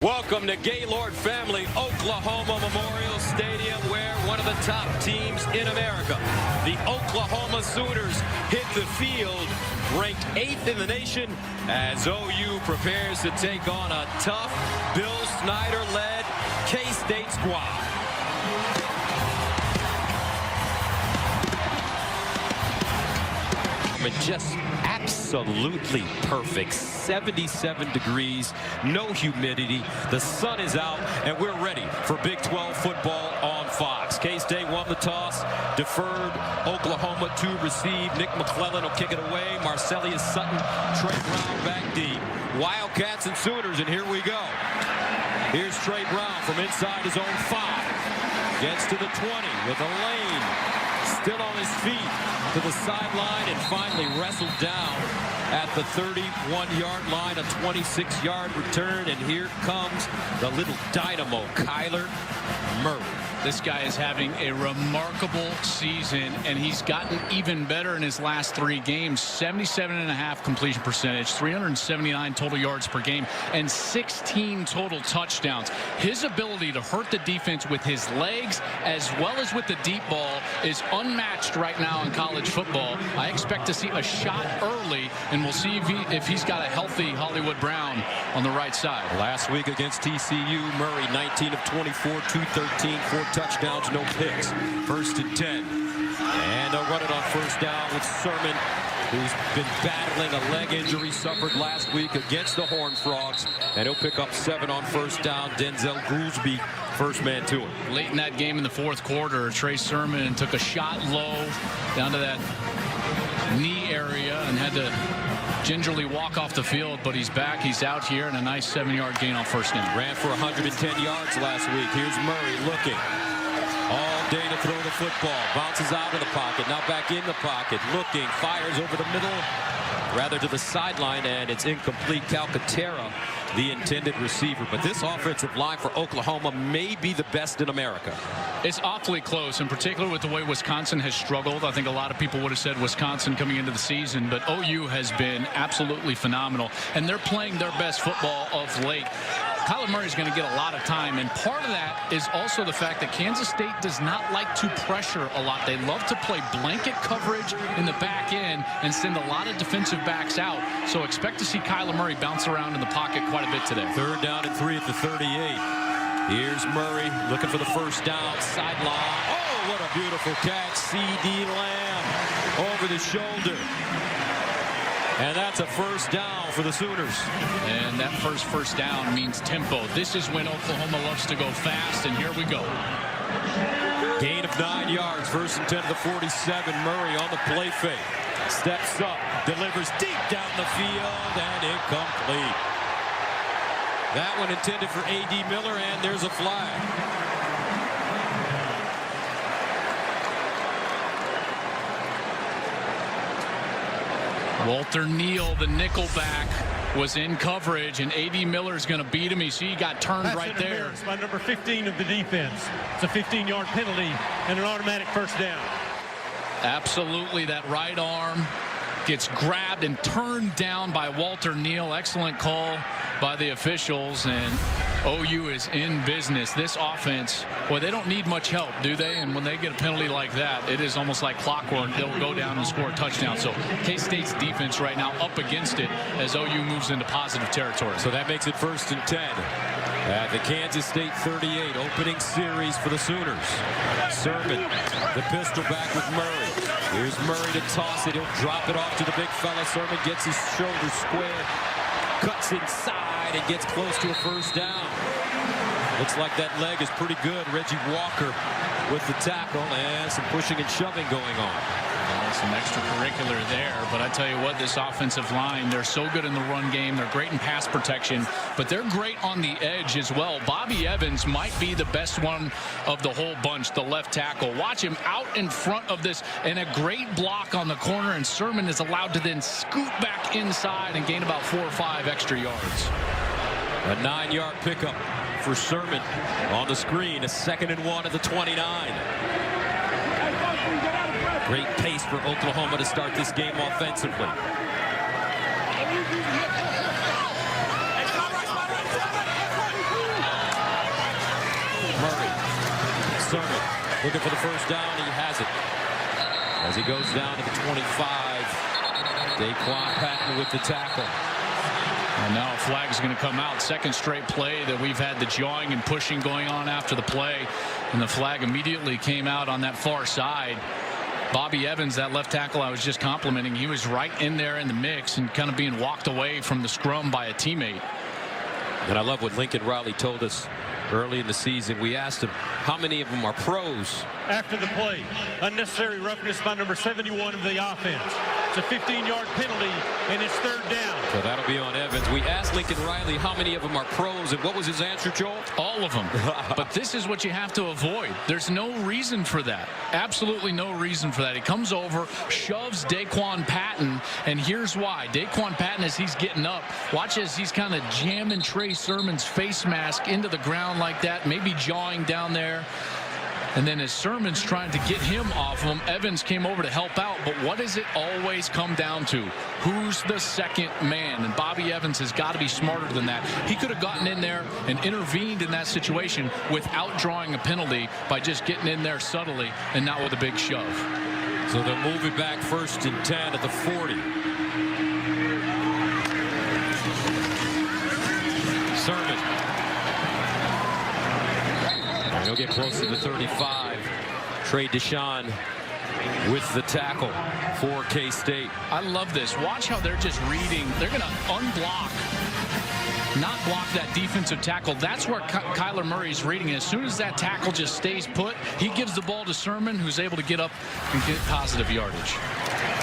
Welcome to Gaylord Family Oklahoma Memorial Stadium, where one of the top teams in America, the Oklahoma Sooners, hit the field, ranked 8th in the nation, as OU prepares to take on a tough Bill Snyder-led K-State squad. Just absolutely perfect. 77 degrees, no humidity, the sun is out, and we're ready for Big 12 football on Fox. K-State won the toss, deferred. Oklahoma to receive. Nick McClellan will kick it away. Marcelius Sutton, Trey Brown back deep. Wildcats and Sooners, and here we go. Here's Trey Brown from inside his own 5. Gets to the 20 with a lane. Still on his feet to the sideline and finally wrestled down at the 31-yard line, a 26-yard return, and here comes the little dynamo, Kyler Murray. This guy is having a remarkable season, and he's gotten even better in his last 3 games. 77.5 completion percentage, 379 total yards per game, and 16 total touchdowns. His ability to hurt the defense with his legs as well as with the deep ball is unmatched right now in college football. I expect to see a shot early, and we'll see if he's got a healthy Hollywood Brown on the right side. Last week against TCU, Murray 19 of 24, 213, 4 touchdowns, no picks. 1st and 10. And they'll run it on 1st down with Sermon, who's been battling a leg injury suffered last week against the Horned Frogs. And he'll pick up 7 on 1st down. Denzel Goolsby, first man to him. Late in that game in the 4th quarter, Trey Sermon took a shot low down to that knee area and had to gingerly walk off the field, but he's back. He's out here, and a nice 7-yard gain on 1st down. Ran for 110 yards last week. Here's Murray looking all day to throw the football. Bounces out of the pocket, now back in the pocket, looking, fires over the middle, rather to the sideline, and it's incomplete. Calcaterra, the intended receiver. But this offensive line for Oklahoma may be the best in America. It's awfully close, in particular with the way Wisconsin has struggled. I think a lot of people would have said Wisconsin coming into the season, but OU has been absolutely phenomenal, and they're playing their best football of late. Kyler Murray is going to get a lot of time, and part of that is also the fact that Kansas State does not like to pressure a lot. They love to play blanket coverage in the back end and send a lot of defensive backs out. So expect to see Kyler Murray bounce around in the pocket quite a bit today. 3rd down and 3 at the 38. Here's Murray looking for the 1st down, sideline. Oh, what a beautiful catch. C.D. Lamb over the shoulder. And that's a 1st down for the Sooners. And that first down means tempo. This is when Oklahoma loves to go fast, and here we go. Gain of 9 yards, 1st and 10 to the 47. Murray on the play fake. Steps up, delivers deep down the field, and incomplete. That one intended for A.D. Miller, and there's a flag. Walter Neal, the nickelback, was in coverage, and A.D. Miller is going to beat him. You see he got turned right there. By number 15 of the defense. It's a 15-yard penalty and an automatic 1st down. Absolutely, that right arm gets grabbed and turned down by Walter Neal. Excellent call by the officials, and OU is in business. This offense, boy, they don't need much help, do they? And when they get a penalty like that, it is almost like clockwork. They'll go down and score a touchdown. So K-State's defense right now up against it as OU moves into positive territory. So that makes it 1st and 10 at the Kansas State 38. Opening series for the Sooners. Sermon, the pistol back with Murray. Here's Murray to toss it. He'll drop it off to the big fella. Sermon gets his shoulder square, cuts inside, and gets close to a 1st down. Looks like that leg is pretty good. Reggie Walker with the tackle, and some pushing and shoving going on. Some extracurricular there, but I tell you what, this offensive line, they're so good in the run game. They're great in pass protection, but they're great on the edge as well. Bobby Evans might be the best one of the whole bunch, the left tackle. Watch him out in front of this, and a great block on the corner, and Sermon is allowed to then scoot back inside and gain about 4 or 5 extra yards. A 9-yard pickup for Sermon on the screen. A 2nd and 1 at the 29. Great pace for Oklahoma to start this game offensively. Looking for the first down. He has it. As he goes down to the 25. Daquan Patton with the tackle. And now a flag is going to come out. Second straight play that we've had the jawing and pushing going on after the play. And the flag immediately came out on that far side. Bobby Evans, that left tackle I was just complimenting, he was right in there in the mix and kind of being walked away from the scrum by a teammate. And I love what Lincoln Riley told us early in the season. We asked him how many of them are pros. After the play, unnecessary roughness by number 71 of the offense. It's a 15-yard penalty, and it's third down. So that'll be on Evans. We asked Lincoln Riley how many of them are pros, and what was his answer, Joel? All of them. But this is what you have to avoid. There's no reason for that. Absolutely no reason for that. He comes over, shoves Daquan Patton, and here's why. Daquan Patton, as he's getting up, watch as he's kind of jamming Trey Sermon's face mask into the ground like that, maybe jawing down there. And then as Sermon's trying to get him off him, Evans came over to help out. But what does it always come down to? Who's the second man? And Bobby Evans has got to be smarter than that. He could have gotten in there and intervened in that situation without drawing a penalty by just getting in there subtly and not with a big shove. So they'll move it back 1st and 10 at the 40. Sermon. He'll get close to the 35. Trey Deshawn with the tackle for K-State. I love this. Watch how they're just reading. They're going to unblock, not block that defensive tackle. That's where Kyler Murray's reading. As soon as that tackle just stays put, he gives the ball to Sermon, who's able to get up and get positive yardage.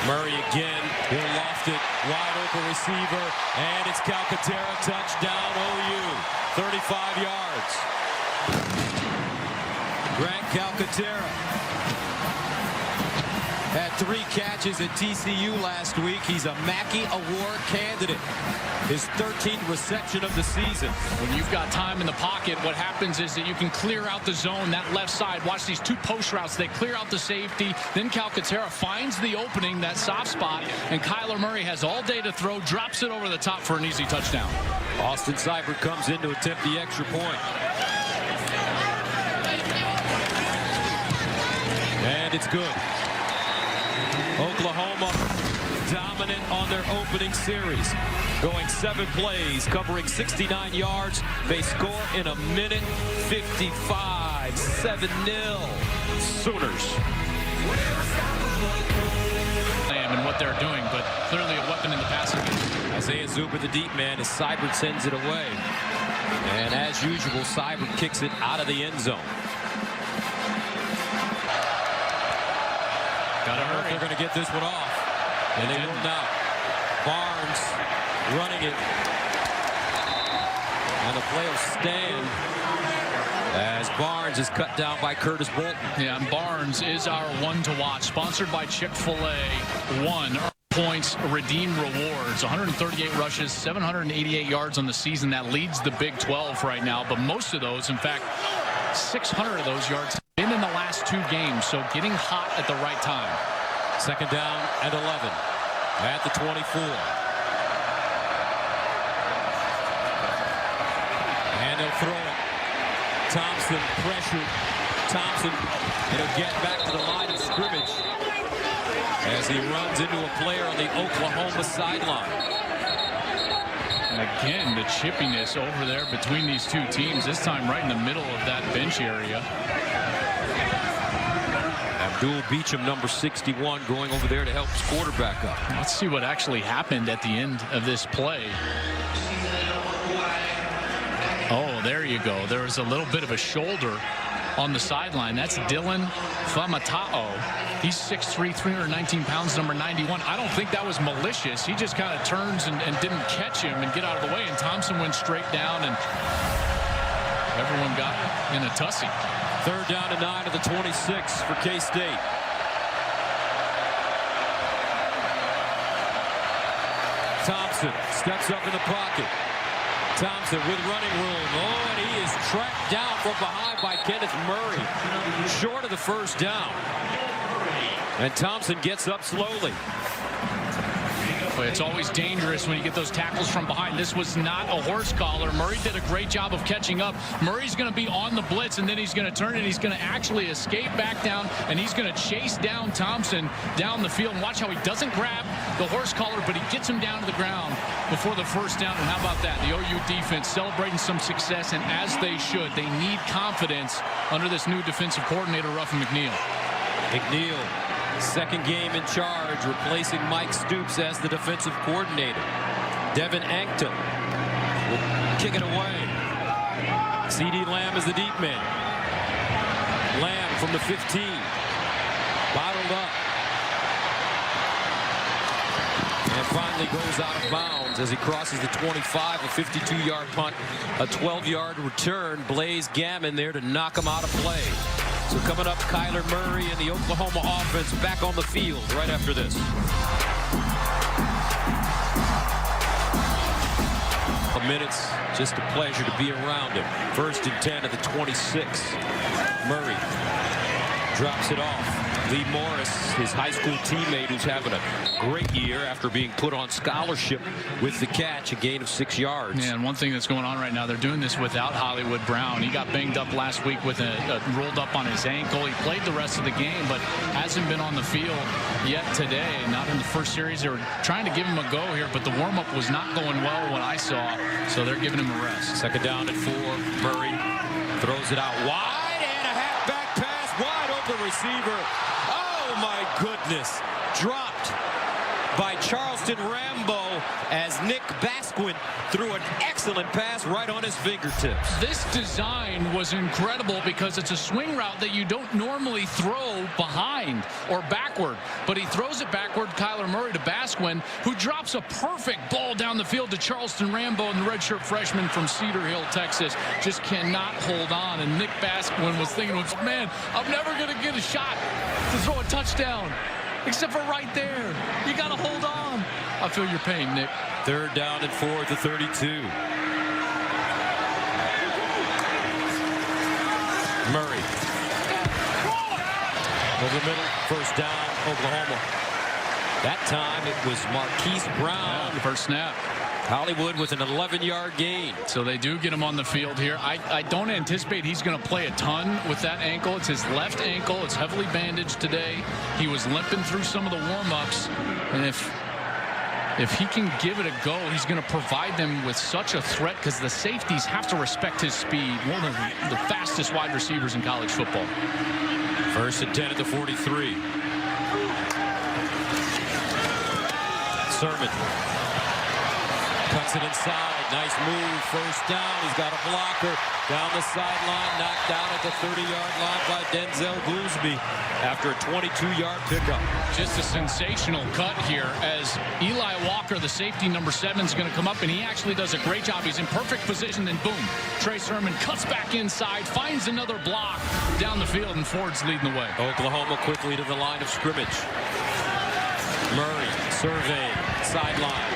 Murray again. He'll loft it. Wide open receiver. And it's Calcaterra. Touchdown OU. 35 yards. Grant Calcaterra had 3 catches at TCU last week. He's a Mackey Award candidate. His 13th reception of the season. When you've got time in the pocket, what happens is that you can clear out the zone, that left side. Watch these 2 post routes. They clear out the safety. Then Calcaterra finds the opening, that soft spot, and Kyler Murray has all day to throw, drops it over the top for an easy touchdown. Austin Seibert comes in to attempt the extra point. And it's good. Oklahoma dominant on their opening series. Going 7 plays, covering 69 yards. They score in 1:55. 7-0. Sooners. And what they're doing, but clearly a weapon in the passing game. Isaiah Zuber, the deep man, as Seibert sends it away. And as usual, Seibert kicks it out of the end zone. Gotta hurry. They're going to get this one off. And they will not. Barnes running it. And the play will stand as Barnes is cut down by Curtis Bolton. Yeah, and Barnes is our one to watch. Sponsored by Chick-fil-A. 1 points, redeem rewards. 138 rushes, 788 yards on the season. That leads the Big 12 right now. But most of those, in fact, 600 of those yards have been in the last 2 games. So getting hot at the right time. Second down and 11 at the 24. And they'll throw it. Thompson pressure. Thompson, and he'll get back to the line of scrimmage as he runs into a player on the Oklahoma sideline. And again, the chippiness over there between these 2 teams, this time right in the middle of that bench area. Abdul Beecham, number 61, going over there to help his quarterback up. Let's see what actually happened at the end of this play. Oh, there you go. There was a little bit of a shoulder on the sideline. That's Dylan Famatao. He's 6'3", 319 pounds, number 91. I don't think that was malicious. He just kind of turns and didn't catch him and get out of the way. And Thompson went straight down, and everyone got in a tussle. Third down and 9 at the 26 for K-State. Thompson steps up in the pocket. Thompson with running room. Oh, and he is tracked down from behind by Kenneth Murray. Short of the first down. And Thompson gets up slowly. Exactly. It's always dangerous when you get those tackles from behind. This was not a horse collar. Murray did a great job of catching up. Murray's going to be on the blitz, and then he's going to turn, and he's going to actually escape back down, and he's going to chase down Thompson down the field. And watch how he doesn't grab the horse collar, but he gets him down to the ground before the first down. And how about that? The OU defense celebrating some success, and as they should. They need confidence under this new defensive coordinator, Ruffin McNeil. McNeil, second game in charge, replacing Mike Stoops as the defensive coordinator. Devin Ankton will kick it away. C.D. Lamb is the deep man. Lamb from the 15. Bottled up. And finally goes out of bounds as he crosses the 25, a 52-yard punt, a 12-yard return. Blaze Gammon there to knock him out of play. So coming up, Kyler Murray and the Oklahoma offense back on the field right after this. Minutes, just a pleasure to be around him. 1st and 10 at the 26. Murray drops it off. Lee Morris, his high school teammate, who's having a great year after being put on scholarship with the catch, a gain of 6 yards. Yeah, and one thing that's going on right now, they're doing this without Hollywood Brown. He got banged up last week with a rolled up on his ankle. He played the rest of the game, but hasn't been on the field yet today. Not in the first series. They were trying to give him a go here, but the warm-up was not going well, what I saw, so they're giving him a rest. Second down at 4. Murray throws it out wide, and a halfback pass, wide open receiver. Oh my goodness, dropped by Charleston Rambo as Nick Basquin threw an excellent pass right on his fingertips. This design was incredible because it's a swing route that you don't normally throw behind or backward, but he throws it backward, Kyler Murray to Basquin, who drops a perfect ball down the field to Charleston Rambo, and the redshirt freshman from Cedar Hill, Texas, just cannot hold on. And Nick Basquin was thinking, man, I'm never going to get a shot to throw a touchdown. Except for right there. You got to hold on. I feel your pain, Nick. 3rd down and 4 at the 32. Murray. Over the middle. 1st down, Oklahoma. That time it was Marquise Brown. Yeah, first snap. Hollywood with an 11-yard gain. So they do get him on the field here. I don't anticipate he's going to play a ton with that ankle. It's his left ankle. It's heavily bandaged today. He was limping through some of the warm-ups. And if he can give it a go, he's going to provide them with such a threat because the safeties have to respect his speed. One of the fastest wide receivers in college football. 1st and 10 at the 43. Sermon. Cuts it inside. Nice move. 1st down. He's got a blocker down the sideline. Knocked down at the 30-yard line by Denzel Goolsby after a 22-yard pickup. Just a sensational cut here as Eli Walker, the safety number 7, is going to come up, and he actually does a great job. He's in perfect position, then boom. Trey Sermon cuts back inside, finds another block down the field, and Ford's leading the way. Oklahoma quickly to the line of scrimmage. Murray surveying sideline.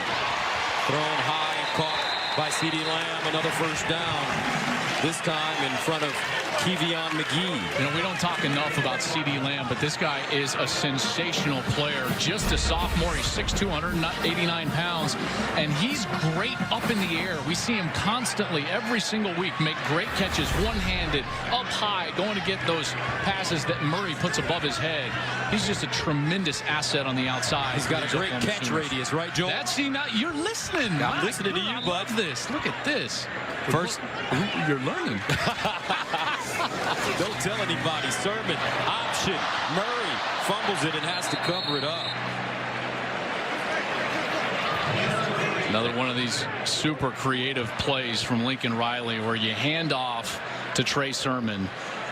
Thrown high and caught by C.D. Lamb. Another 1st down. This time in front of Kevion McGee. You know, we don't talk enough about C.D. Lamb, but this guy is a sensational player. Just a sophomore. He's 6'2", 189 pounds, and he's great up in the air. We see him constantly, every single week, make great catches, one-handed, up high, going to get those passes that Murray puts above his head. He's just a tremendous asset on the outside. He's got a great catch radius, right, Joel? That's you're listening. I'm listening to you, bud. I love this. Look at this. First, you're learning. Don't tell anybody. Sermon, option. Murray fumbles it and has to cover it up. Another one of these super creative plays from Lincoln Riley where you hand off to Trey Sermon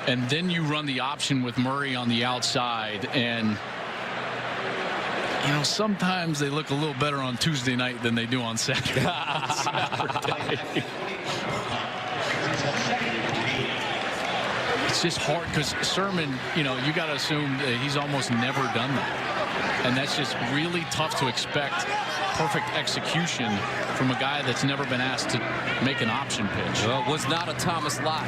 and then you run the option with Murray on the outside. And you know, sometimes they look a little better on Tuesday night than they do on Saturday. It's just hard because Sermon, you know, you got to assume that he's almost never done that. And that's just really tough to expect perfect execution from a guy that's never been asked to make an option pitch. Well, it was not a Thomas Lott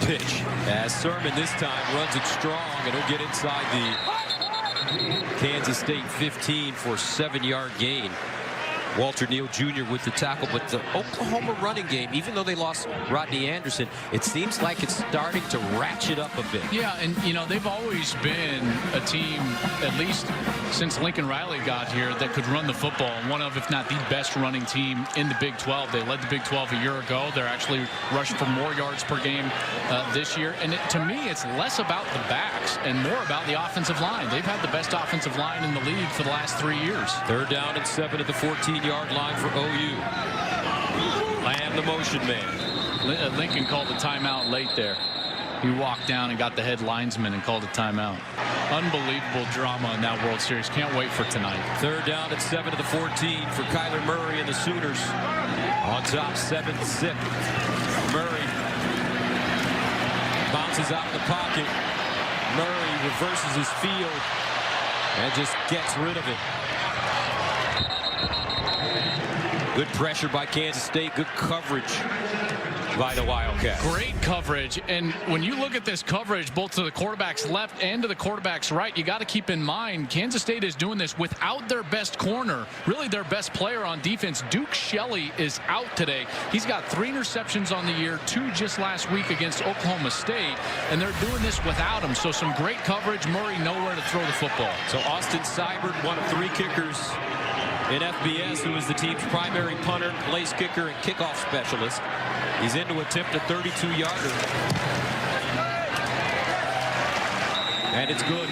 pitch, as Sermon this time runs it strong, and he'll get inside the Kansas State 15 for a 7-yard gain. Walter Neal Jr. with the tackle. But the Oklahoma running game, even though they lost Rodney Anderson, it seems like it's starting to ratchet up a bit. Yeah, and you know, they've always been a team, at least since Lincoln Riley got here, that could run the football. One of, if not the best running team in the Big 12. They led the Big 12 a year ago. They're actually rushing for more yards per game this year. And to me, it's less about the backs and more about the offensive line. They've had the best offensive line in the league for the last 3 years. 3rd down and 7 at the 14-yard line for OU. Lamb, the motion man. Lincoln called a timeout late there. He walked down and got the head linesman and called a timeout. Unbelievable drama in that World Series. Can't wait for tonight. 3rd down and 7 at the 14 for Kyler Murray and the Sooners. On top, 7-zip. Murray bounces out of the pocket. Murray reverses his field and just gets rid of it. Good pressure by Kansas State. Good coverage by the Wildcats. Great coverage. And when you look at this coverage, both to the quarterback's left and to the quarterback's right, you got to keep in mind Kansas State is doing this without their best corner, really their best player on defense. Duke Shelley is out today. He's got 3 interceptions on the year, 2 just last week against Oklahoma State, and they're doing this without him. So some great coverage. Murray nowhere to throw the football. So Austin Seibert, one of 3 kickers in FBS, who is the team's primary punter, place kicker, and kickoff specialist. He's in to attempt a 32-yarder. And it's good.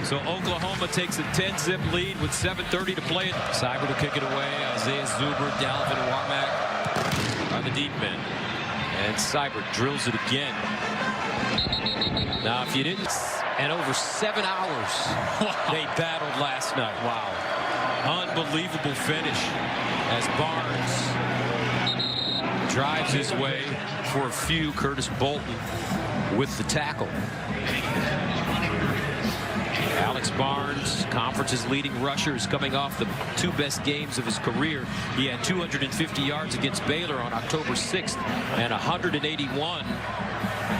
So Oklahoma takes a 10-zip lead with 7:30 to play. Seibert will kick it away. Isaiah Zuber, Dalvin Warmack are the deep men. And Seibert drills it again. Now, if you didn't... And over 7 hours they battled last night. Wow. Unbelievable finish as Barnes drives his way for a few. Curtis Bolton with the tackle. Alex Barnes, conference's leading rusher, is coming off the 2 best games of his career. He had 250 yards against Baylor on October 6th and 181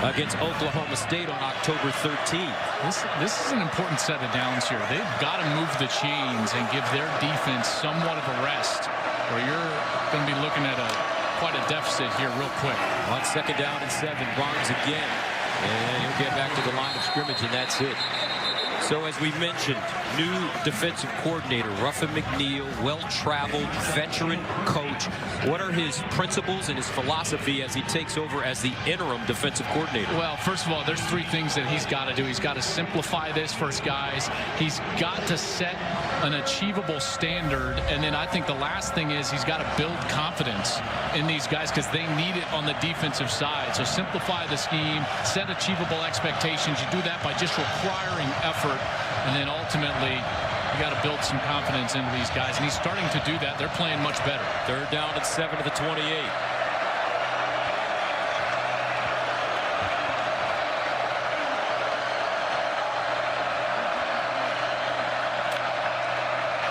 against Oklahoma State on October 13th. This is an important set of downs here. They've got to move the chains and give their defense somewhat of a rest, or you're going to be looking at quite a deficit here real quick. On 2nd down and 7, Barnes again. And he'll get back to the line of scrimmage, and that's it. So as we mentioned, new defensive coordinator, Ruffin McNeil, well-traveled veteran coach. What are his principles and his philosophy as he takes over as the interim defensive coordinator? Well, first of all, there's 3 things that he's got to do. He's got to simplify this for his guys. He's got to set an achievable standard. And then I think the last thing is he's got to build confidence in these guys because they need it on the defensive side. So simplify the scheme, set achievable expectations. You do that by just requiring effort. And then ultimately, you got to build some confidence into these guys. And he's starting to do that. They're playing much better. 3rd down and 7 to the 28.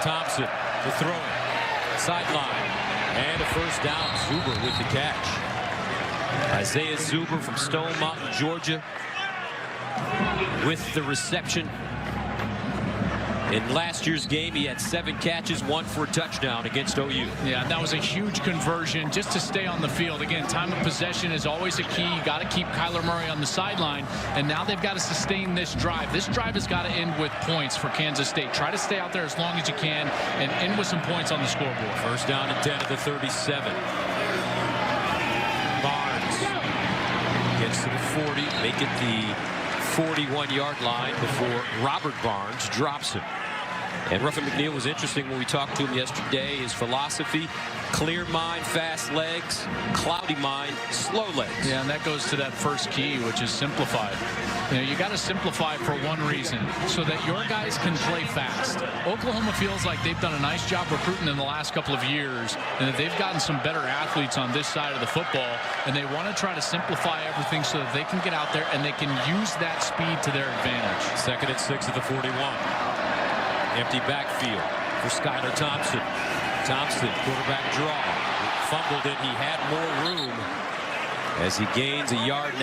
Thompson to throw it. Sideline. And a 1st down. Zuber with the catch. Isaiah Zuber from Stone Mountain, Georgia, with the reception. In last year's game, he had 7 catches, 1 for a touchdown against OU. Yeah, that was a huge conversion just to stay on the field. Again, time of possession is always a key. You got to keep Kyler Murray on the sideline, and now they've got to sustain this drive. This drive has got to end with points for Kansas State. Try to stay out there as long as you can and end with some points on the scoreboard. 1st down and 10 to the 37. Barnes gets to the 40, make it the 41-yard line before Robert Barnes drops him. And Ruffin McNeil was interesting when we talked to him yesterday. His philosophy, clear mind, fast legs, cloudy mind, slow legs. Yeah, and that goes to that first key, which is simplified. You know, you got to simplify for one reason, so that your guys can play fast. Oklahoma feels like they've done a nice job recruiting in the last couple of years, and that they've gotten some better athletes on this side of the football, and they want to try to simplify everything so that they can get out there and they can use that speed to their advantage. 2nd and 6 at the 41. Empty backfield for Skylar Thompson. Thompson, quarterback draw. Fumbled it. He had more room as he gains a 1.5 yards.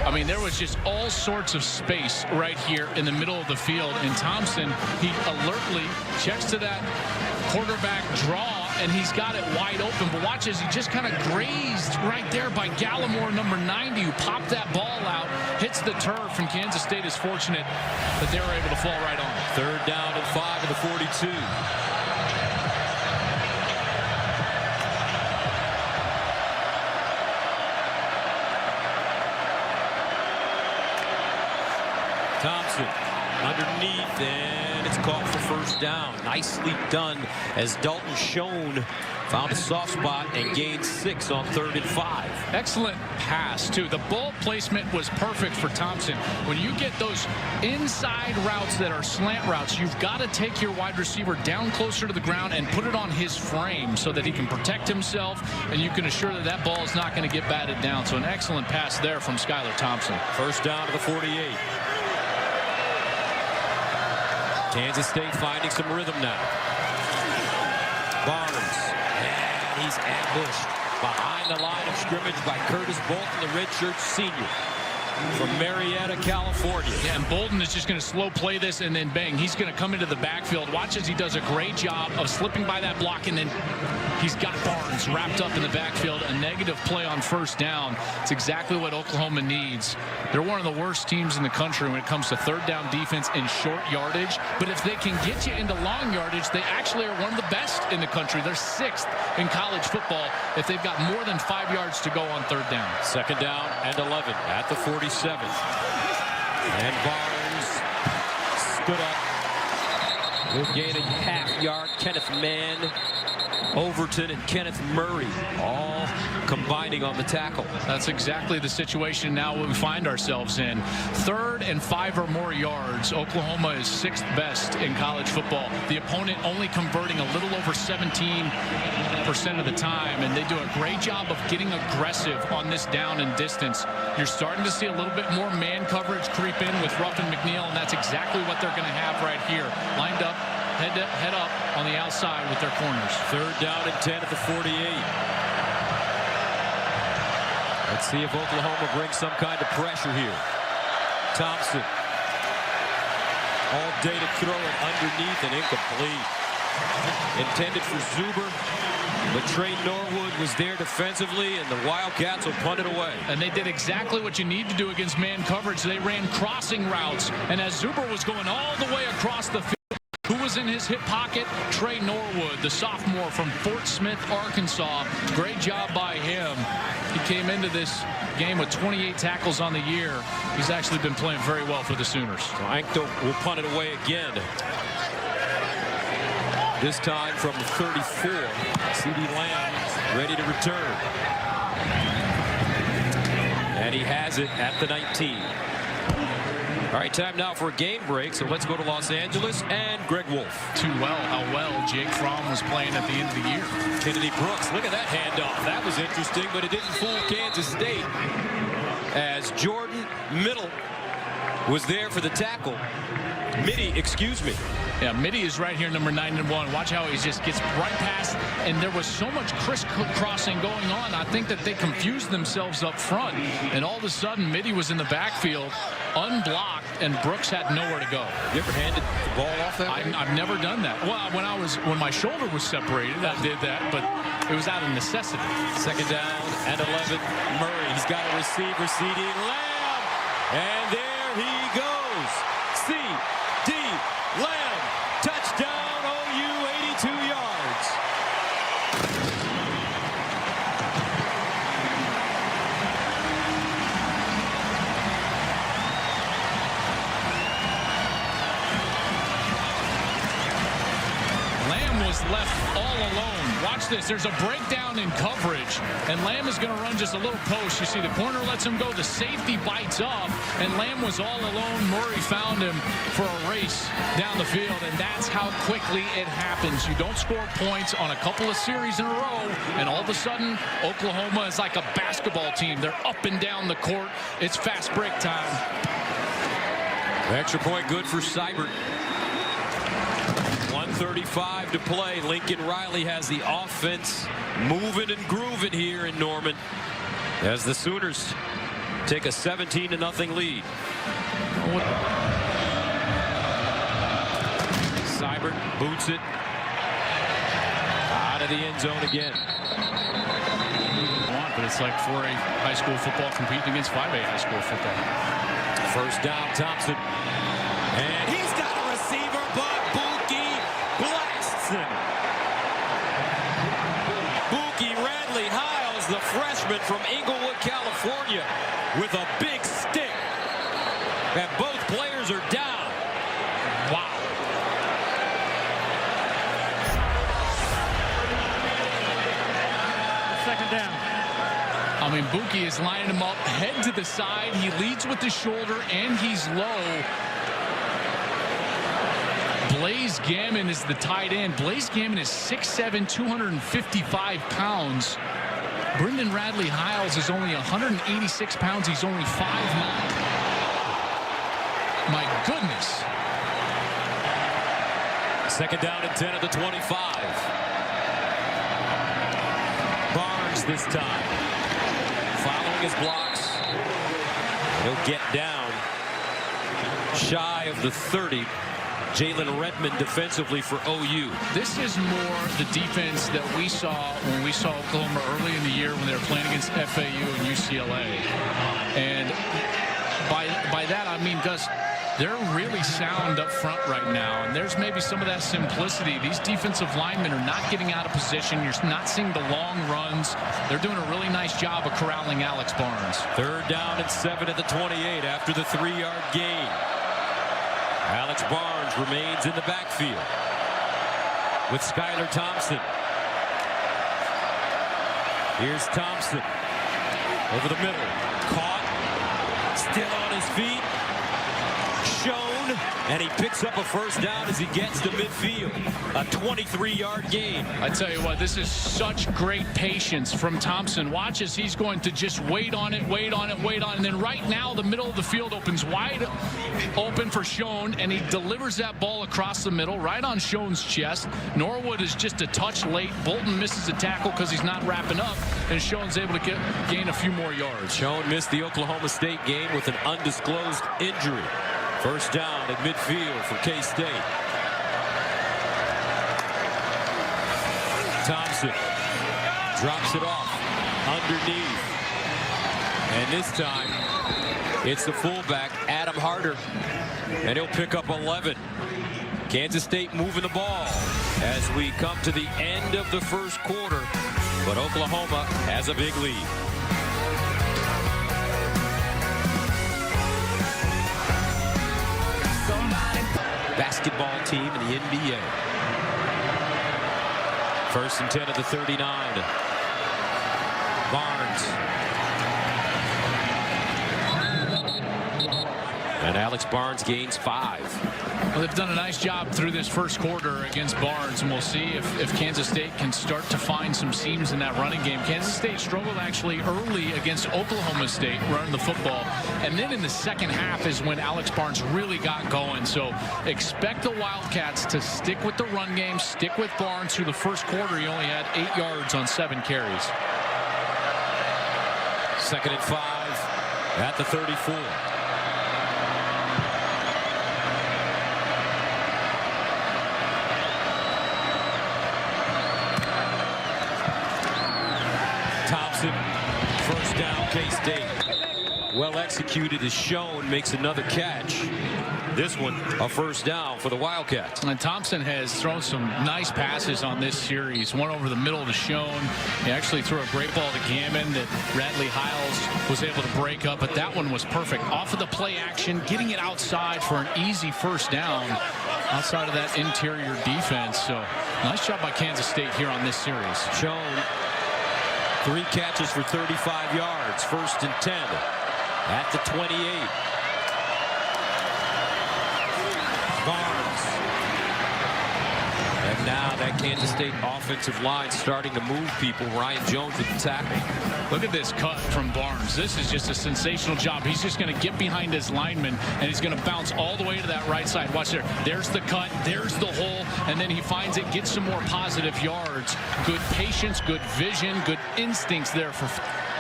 I mean, there was just all sorts of space right here in the middle of the field. And Thompson, he alertly checks to that quarterback draw, and he's got it wide open. But watch as he just kind of grazed right there by Gallimore, number 90, who popped that ball out, hits the turf, and Kansas State is fortunate that they were able to fall right on. 3rd down and 5 of the 42. Thompson underneath, and it's caught for 1st down. Nicely done as Dalton Schoen found a soft spot and gained 6 on 3rd and 5. Excellent pass, too. The ball placement was perfect for Thompson. When you get those inside routes that are slant routes, you've got to take your wide receiver down closer to the ground and put it on his frame so that he can protect himself, and you can assure that that ball is not going to get batted down. So an excellent pass there from Skylar Thompson. 1st down to the 48. Kansas State finding some rhythm now. Barnes, and he's ambushed behind the line of scrimmage by Curtis Bolton, the redshirt senior from Marietta, California. Yeah, and Bolton is just going to slow play this, and then bang, he's going to come into the backfield. Watch as he does a great job of slipping by that block, and then he's got Barnes wrapped up in the backfield. A negative play on 1st down. It's exactly what Oklahoma needs. They're one of the worst teams in the country when it comes to 3rd down defense and short yardage. But if they can get you into long yardage, they actually are one of the best in the country. They're 6th in college football if they've got more than 5 yards to go on 3rd down. 2nd down and 11 at the 47. And Barnes stood up. Will gain a half yard. Kenneth Mann, Overton, and Kenneth Murray all combining on the tackle. That's exactly the situation now we find ourselves in. 3rd and 5 or more yards. Oklahoma is 6th best in college football. The opponent only converting a little over 17% of the time, and they do a great job of getting aggressive on this down and distance. You're starting to see a little bit more man coverage creep in with Ruff and McNeil, and that's exactly what they're going to have right here. Lined up, head up on the outside with their corners. 3rd down and 10 at the 48. Let's see if Oklahoma brings some kind of pressure here. Thompson. All day to throw it underneath and incomplete. Intended for Zuber, but Trey Norwood was there defensively, and the Wildcats will punt it away. And they did exactly what you need to do against man coverage. They ran crossing routes, and as Zuber was going all the way across the field, who was in his hip pocket? Trey Norwood, the sophomore from Fort Smith, Arkansas. Great job by him. He came into this game with 28 tackles on the year. He's actually been playing very well for the Sooners. So Ankto will punt it away again. This time from the 34. C.D. Lamb ready to return. And he has it at the 19. All right, time now for a game break. So let's go to Los Angeles and Greg Wolf. Too well how well Jake Fromm was playing at the end of the year. Kennedy Brooks, look at that handoff. That was interesting, but it didn't fool Kansas State as Jordan Middle was there for the tackle. Mitty, excuse me. Yeah, Mitty is right here, number 9-1. Watch how he just gets right past, and there was so much crisscrossing going on. I think that they confused themselves up front, and all of a sudden, Mitty was in the backfield, unblocked, and Brooks had nowhere to go. You ever handed the ball off that way? I've never done that. Well, when my shoulder was separated, I did that, but it was out of necessity. 2nd down and 11. Murray, he's got a receiver, C.D. Lamb, and there he goes. C.D. Lamb, touchdown, OU, 82 yards. Lamb was left all alone. Watch this. There's a breakdown in coverage, and Lamb is going to run just a little post. You see the corner lets him go. The safety bites up, and Lamb was all alone. Murray found him for a race down the field, and that's how quickly it happens. You don't score points on a couple of series in a row, and all of a sudden, Oklahoma is like a basketball team. They're up and down the court. It's fast break time. Extra point good for Seibert. 1:35 to play. Lincoln Riley has the offense moving and grooving here in Norman as the Sooners take a 17-0 lead. Seibert boots it out of the end zone again. But it's like 4A high school football competing against 5A high school football. First down, Thompson. And he's got a receiver, but Buki blasts him. Buki Radley Hiles, the freshman from Inglewood, California, with a big stick. And both players are down. Wow. Second down. I mean, Buki is lining him up, head to the side. He leads with the shoulder, and he's low. Blaze Gammon is the tight end. Blaze Gammon is 6'7", 255 pounds. Brendan Radley Hiles is only 186 pounds. He's only 5'9". My goodness. Second down and 10 at the 25. Barnes this time. Following his blocks. He'll get down shy of the 30. Jalen Redmond defensively for OU. This is more the defense that we saw when we saw Oklahoma early in the year when they were playing against FAU and UCLA. And by that I mean, Gus, they're really sound up front right now, and there's maybe some of that simplicity. These defensive linemen are not getting out of position. You're not seeing the long runs. They're doing a really nice job of corralling Alex Barnes. Third down and 7 at the 28 after the 3-yard gain. Alex Barnes remains in the backfield with Skylar Thompson. Here's Thompson over the middle. Caught. Still on his feet. Shown, and he picks up a first down as he gets to midfield. A 23-yard gain. I tell you what, this is such great patience from Thompson. Watch as he's going to just wait on it, and then right now the middle of the field opens wide open for Shown, and he delivers that ball across the middle right on Shown's chest. Norwood is just a touch late. Bolton misses a tackle because he's not wrapping up, and Shown's able to gain a few more yards. Shown missed the Oklahoma State game with an undisclosed injury. First down at midfield for K-State. Thompson drops it off underneath. And this time, it's the fullback, Adam Harder. And he'll pick up 11. Kansas State moving the ball as we come to the end of the first quarter. But Oklahoma has a big lead. Basketball team in the NBA. First and 10 at the 39. Barnes. And Alex Barnes gains 5. Well, they've done a nice job through this first quarter against Barnes, and we'll see if Kansas State can start to find some seams in that running game. Kansas State struggled actually early against Oklahoma State running the football, and then in the second half is when Alex Barnes really got going. So expect the Wildcats to stick with the run game, stick with Barnes. Through the first quarter, he only had 8 yards on 7 carries. Second and 5 at the 34. Thompson, first down, K-State. Well executed as Shown makes another catch. This one, a first down for the Wildcats. And Thompson has thrown some nice passes on this series. One over the middle to Shown. He actually threw a great ball to Gammon that Radley Hiles was able to break up, but that one was perfect. Off of the play action, getting it outside for an easy first down outside of that interior defense. So nice job by Kansas State here on this series. Shown 3 catches for 35 yards. First and 10 at the 28. Barnes. And now that Kansas State offensive line starting to move people. Ryan Jones with the tackle. Look at this cut from Barnes. This is just a sensational job. He's just going to get behind his lineman, and he's going to bounce all the way to that right side. Watch there. There's the cut. There's the hole. And then he finds it, gets some more positive yards. Good patience, good vision, good instincts there for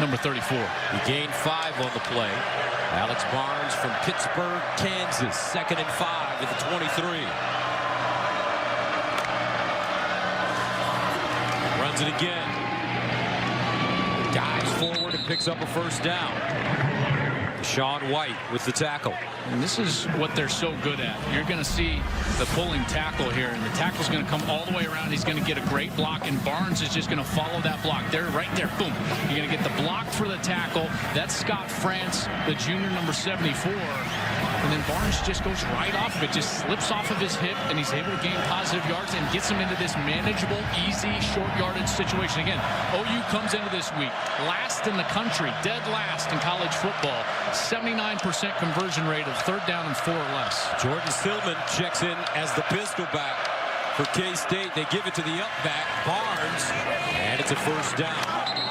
number 34. He gained 5 on the play. Alex Barnes from Pittsburgh, Kansas. 2nd and 5 at the 23. Runs it again. Dives forward and picks up a first down. Sean White with the tackle. And this is what they're so good at. You're going to see the pulling tackle here, and the tackle's going to come all the way around. He's going to get a great block, and Barnes is just going to follow that block. They're right there. Boom. You're going to get the block for the tackle. That's Scott France, the junior, number 74. And then Barnes just goes right off of it, just slips off of his hip, and he's able to gain positive yards and gets him into this manageable, easy, short yardage situation. Again, OU comes into this week last in the country, dead last in college football, 79% conversion rate of 3rd down and 4 or less. Jordan Stillman checks in as the pistol back for K-State. They give it to the up back, Barnes, and it's a first down.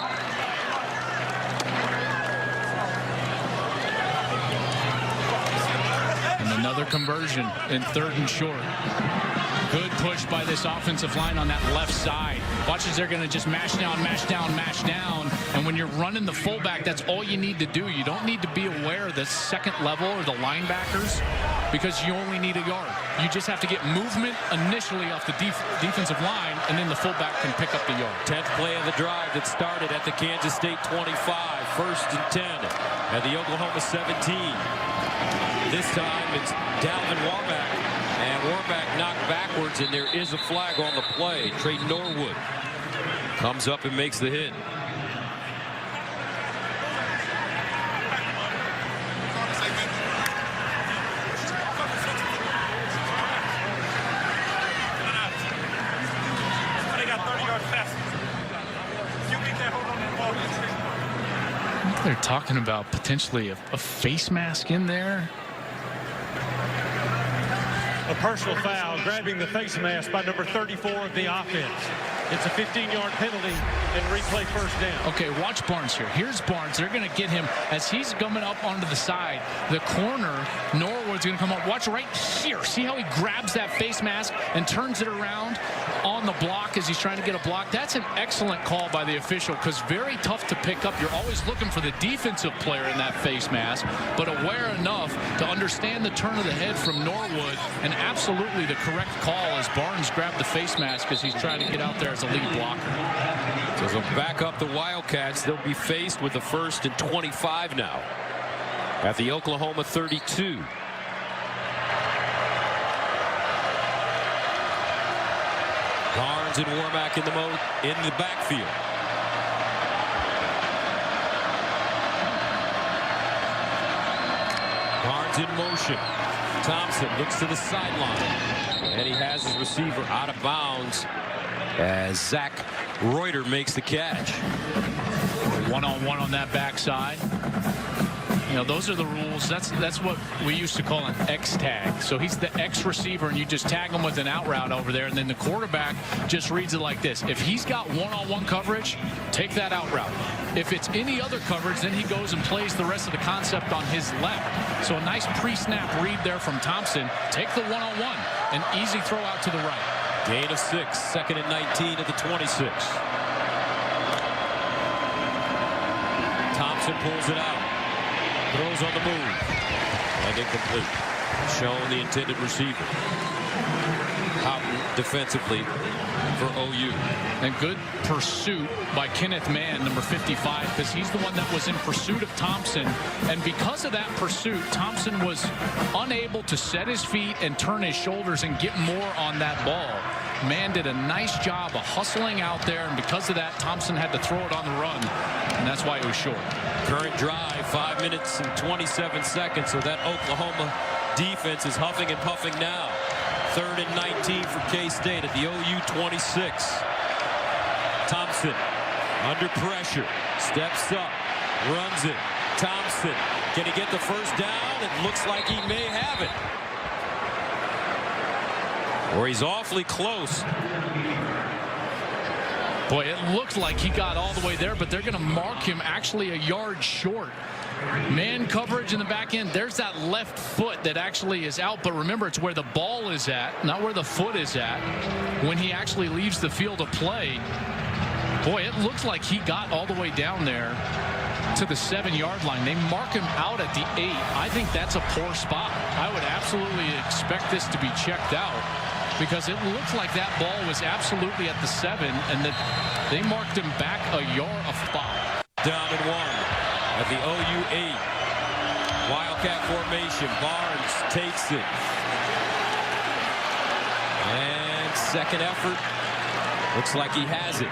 Another conversion in 3rd and short. Good push by this offensive line on that left side. Watch as they're going to just mash down, mash down, mash down. And when you're running the fullback, that's all you need to do. You don't need to be aware of the second level or the linebackers because you only need a yard. You just have to get movement initially off the defensive line, and then the fullback can pick up the yard. 10th play of the drive that started at the Kansas State 25. 1st and 10 at the Oklahoma 17. This time it's Dalvin Warmack, and Warmack knocked backwards, and there is a flag on the play. Trey Norwood comes up and makes the hit. They're talking about potentially a face mask in there. A personal foul, grabbing the face mask by number 34 of the offense. It's a 15-yard penalty and replay first down. Okay, watch Barnes here. Here's Barnes. They're going to get him as he's coming up onto the side. The corner, Norwood's going to come up. Watch right here. See how he grabs that face mask and turns it around on the block as he's trying to get a block? That's an excellent call by the official because very tough to pick up. You're always looking for the defensive player in that face mask, but aware enough to understand the turn of the head from Norwood, and absolutely the correct call as Barnes grabbed the face mask as he's trying to get out there as a lead blocker. So as they'll back up the Wildcats, they'll be faced with the 1st and 25 now at the Oklahoma 32. Barnes and Warmack in the backfield. Barnes in motion. Thompson looks to the sideline, and he has his receiver out of bounds as Zach Reuter makes the catch. One-on-one on that backside. You know, those are the rules. That's what we used to call an X tag. So he's the X receiver, and you just tag him with an out route over there, and then the quarterback just reads it like this. If he's got one-on-one coverage, take that out route. If it's any other coverage, then he goes and plays the rest of the concept on his left. So a nice pre-snap read there from Thompson. Take the one-on-one, an easy throw out to the right. Gain of 6, 2nd and 19 at the 26. Thompson pulls it out. Throws on the move. And incomplete. Shown the intended receiver. Houghton defensively for OU. And good pursuit by Kenneth Mann, number 55, because he's the one that was in pursuit of Thompson. And because of that pursuit, Thompson was unable to set his feet and turn his shoulders and get more on that ball. Mann did a nice job of hustling out there, and because of that, Thompson had to throw it on the run, and that's why it was short. Current drive, 5 minutes and 27 seconds, so that Oklahoma defense is huffing and puffing now. 3rd and 19 for K-State at the OU 26. Thompson under pressure, steps up, runs it. Thompson, can he get the first down? It looks like he may have it. Or he's awfully close. Boy, it looked like he got all the way there, but they're going to mark him actually a yard short. Man coverage in the back end. There's that left foot that actually is out, but remember, it's where the ball is at, not where the foot is at when he actually leaves the field of play. Boy, it looks like he got all the way down there. to the 7-yard line. They mark him out at the 8. I think that's a poor spot. I would absolutely expect this to be checked out, because it looked like that ball was absolutely at the 7, and that they marked him back a yard of spot. Down and 1 at the OU 8. Wildcat formation. Barnes takes it. And second effort. Looks like he has it.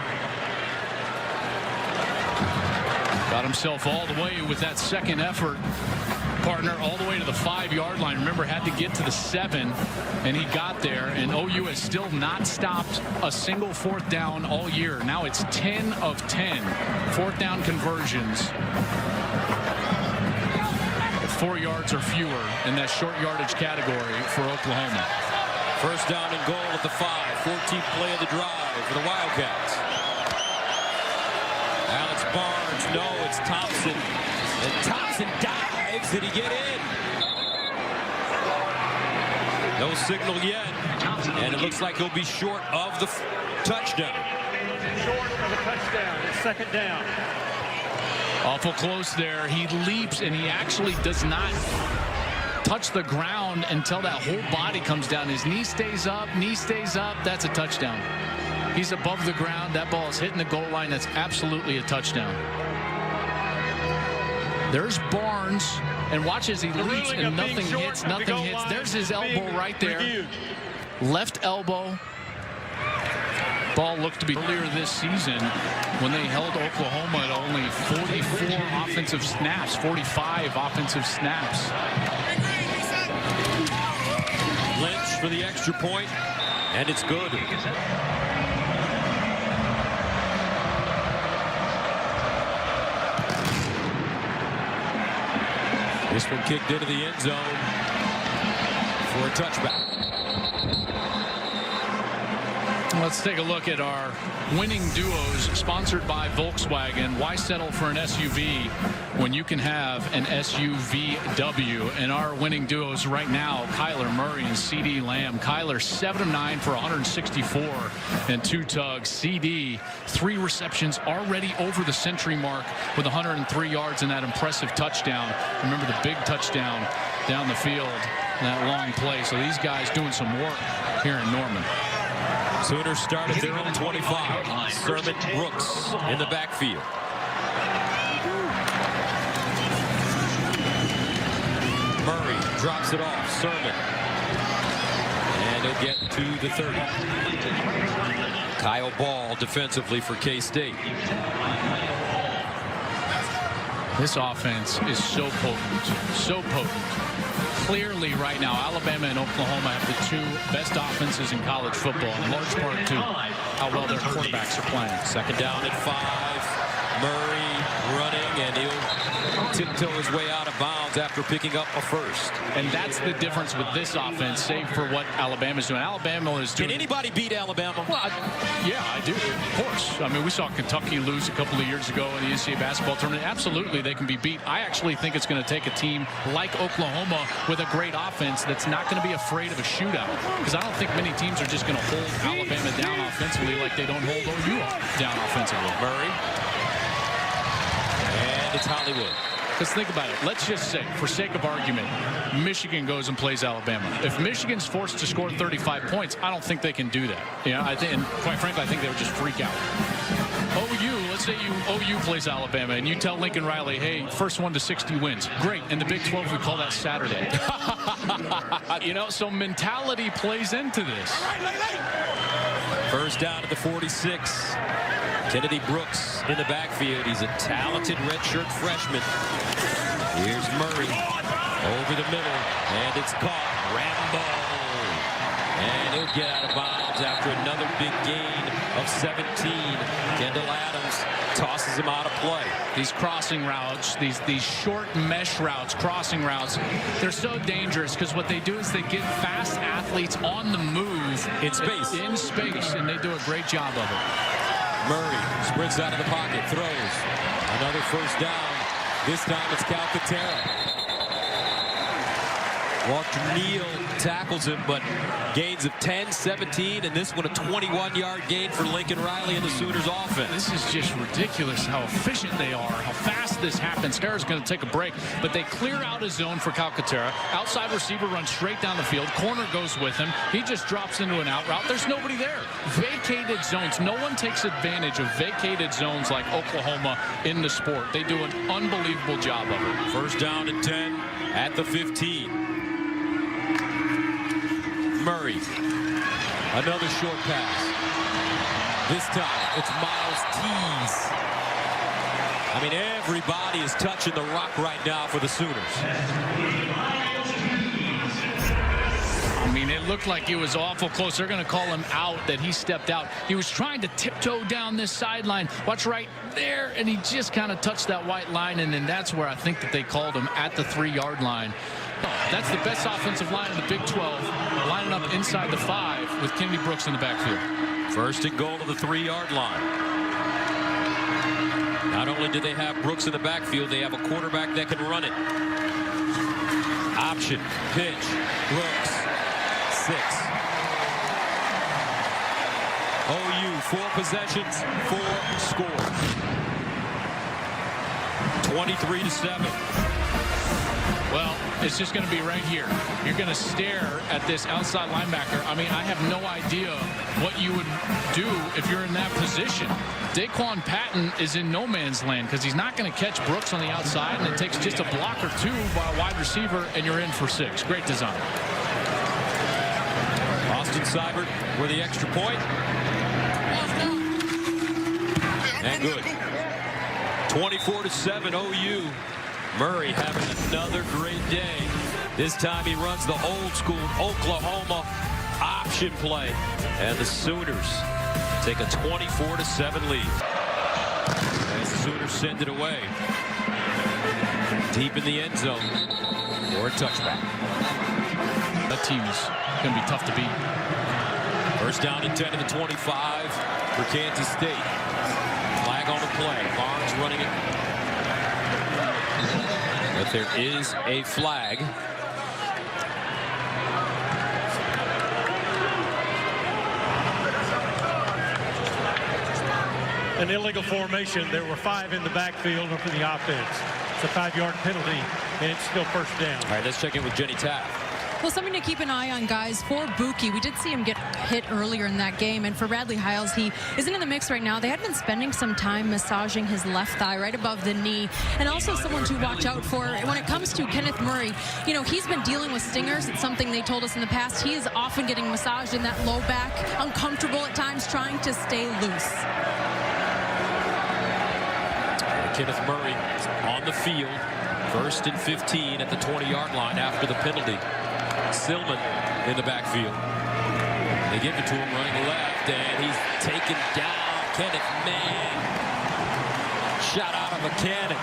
Got himself all the way with that second effort, partner, all the way to the 5-yard line. Remember, had to get to the 7, and he got there. And OU has still not stopped a single 4th down all year. Now it's 10 of 10 4th down conversions. 4 yards or fewer in that short yardage category for Oklahoma. First down and goal at the 5. 14th play of the drive for the Wildcats. Alex Barnes, no, it's Thompson. And Thompson dives. Did he get in? No signal yet. And it looks like he'll be short of the touchdown. Short of a touchdown. It's second down. Awful close there. He leaps, and he actually does not touch the ground until that whole body comes down. His knee stays up, That's a touchdown. He's above the ground. That ball is hitting the goal line. That's absolutely a touchdown. There's Barnes, and watch as he leaps and nothing hits. There's his elbow right there. Left elbow. Ball looked to be earlier this season when they held Oklahoma at only 44 offensive snaps, 45 offensive snaps. Lynch for the extra point, and it's good. This one kicked into the end zone for a touchback. Let's take a look at our winning duos sponsored by Volkswagen. Why settle for an SUV when you can have an SUVW? And our winning duos right now, Kyler Murray and CD Lamb. Kyler 7 of 9 for 164 and 2 tugs. CD 3 receptions, already over the century mark with 103 yards and that impressive touchdown. Remember the big touchdown down the field, that long play. So these guys doing some work here in Norman. Sooners start at their own 25. Sermon Brooks in the backfield. Murray drops it off. Sermon. And he'll get to the 30. Kyle Ball defensively for K-State. This offense is so potent. So potent. Clearly right now, Alabama and Oklahoma have the 2 best offenses in college football, in large part to how well their quarterbacks are playing. Second down at 5. Murray running, and he'll tiptoe his way out of bounds after picking up a first. And that's the difference with this offense, save for what Alabama's doing. Alabama is doing... Can anybody beat Alabama? Well, yeah, I do, of course. I mean, we saw Kentucky lose a couple of years ago in the NCAA basketball tournament. Absolutely, they can be beat. I actually think it's going to take a team like Oklahoma with a great offense that's not going to be afraid of a shootout, because I don't think many teams are just going to hold Alabama down offensively like they don't hold OU down offensively. Murray. And it's Hollywood. Because think about it. Let's just say, for sake of argument, Michigan goes and plays Alabama. If Michigan's forced to score 35 points, I don't think they can do that. Yeah, I think, and quite frankly, I think they would just freak out. OU, let's say OU plays Alabama, and you tell Lincoln Riley, hey, first 1 to 60 wins. Great. In the Big 12, we call that Saturday. You know, so mentality plays into this. First down at the 46. Kennedy Brooks in the backfield. He's a talented redshirt freshman. Here's Murray over the middle, and it's caught. Rambo. And he'll get out of bounds after another big gain of 17. Kendall Adams tosses him out of play. These crossing routes, these short mesh routes, crossing routes, they're so dangerous because what they do is they get fast athletes on the move in space, and they do a great job of it. Murray sprints out of the pocket, throws. Another first down. This time it's Calcaterra. Walter Neal tackles him, but gains of 10, 17, and this one a 21-yard gain for Lincoln Riley and the Sooners offense. This is just ridiculous how efficient they are, how fast this happens. Terra's going to take a break, but they clear out his zone for Calcaterra. Outside receiver runs straight down the field. Corner goes with him. He just drops into an out route. There's nobody there. Vacated zones. No one takes advantage of vacated zones like Oklahoma in the sport. They do an unbelievable job of it. First down and 10 at the 15. Murray, another short pass. This time it's Miles Tees. I mean, everybody is touching the rock right now for the Sooners. I mean, it looked like it was awful close. They're going to call him out, that he stepped out. He was trying to tiptoe down this sideline. Watch right there, and he just kind of touched that white line, and then that's where I think that they called him at the 3-yard line. That's the best offensive line in the Big 12, lining up inside the 5 with Kennedy Brooks in the backfield. First and goal to the 3-yard line. Not only do they have Brooks in the backfield, they have a quarterback that can run it. Option, pitch, Brooks, 6. OU, 4 possessions, 4 scores. 23-7. Well, it's just going to be right here. You're going to stare at this outside linebacker. I mean, I have no idea what you would do if you're in that position. Daquan Patton is in no man's land because he's not going to catch Brooks on the outside, and it takes just a block or 2 by a wide receiver, and you're in for 6. Great design. Austin Seibert with the extra point. And good. 24-7 OU. Murray having another great day. This time he runs the old school Oklahoma option play. And the Sooners take a 24-7 lead. As the Sooners send it away. Deep in the end zone. For a touchback. That team is going to be tough to beat. First down and 10 to the 25 for Kansas State. Flag on the play. Barnes running it. But there is a flag. An illegal formation. There were 5 in the backfield for the offense. It's a 5-yard penalty, and it's still first down. All right, let's check in with Jenny Taft. Well, something to keep an eye on, guys, for Buki. We did see him get hit earlier in that game, and for Bradley Hiles, he isn't in the mix right now. They had been spending some time massaging his left thigh right above the knee, and also someone to watch out for when it comes to Kenneth Murray. You know, he's been dealing with stingers. It's something they told us in the past. He is often getting massaged in that low back, uncomfortable at times, trying to stay loose. Kenneth Murray on the field. First and 15 at the 20-yard line after the penalty. Silman in the backfield. They give it to him running left, and he's taken down. Kenneth Mann. Shot out of a cannon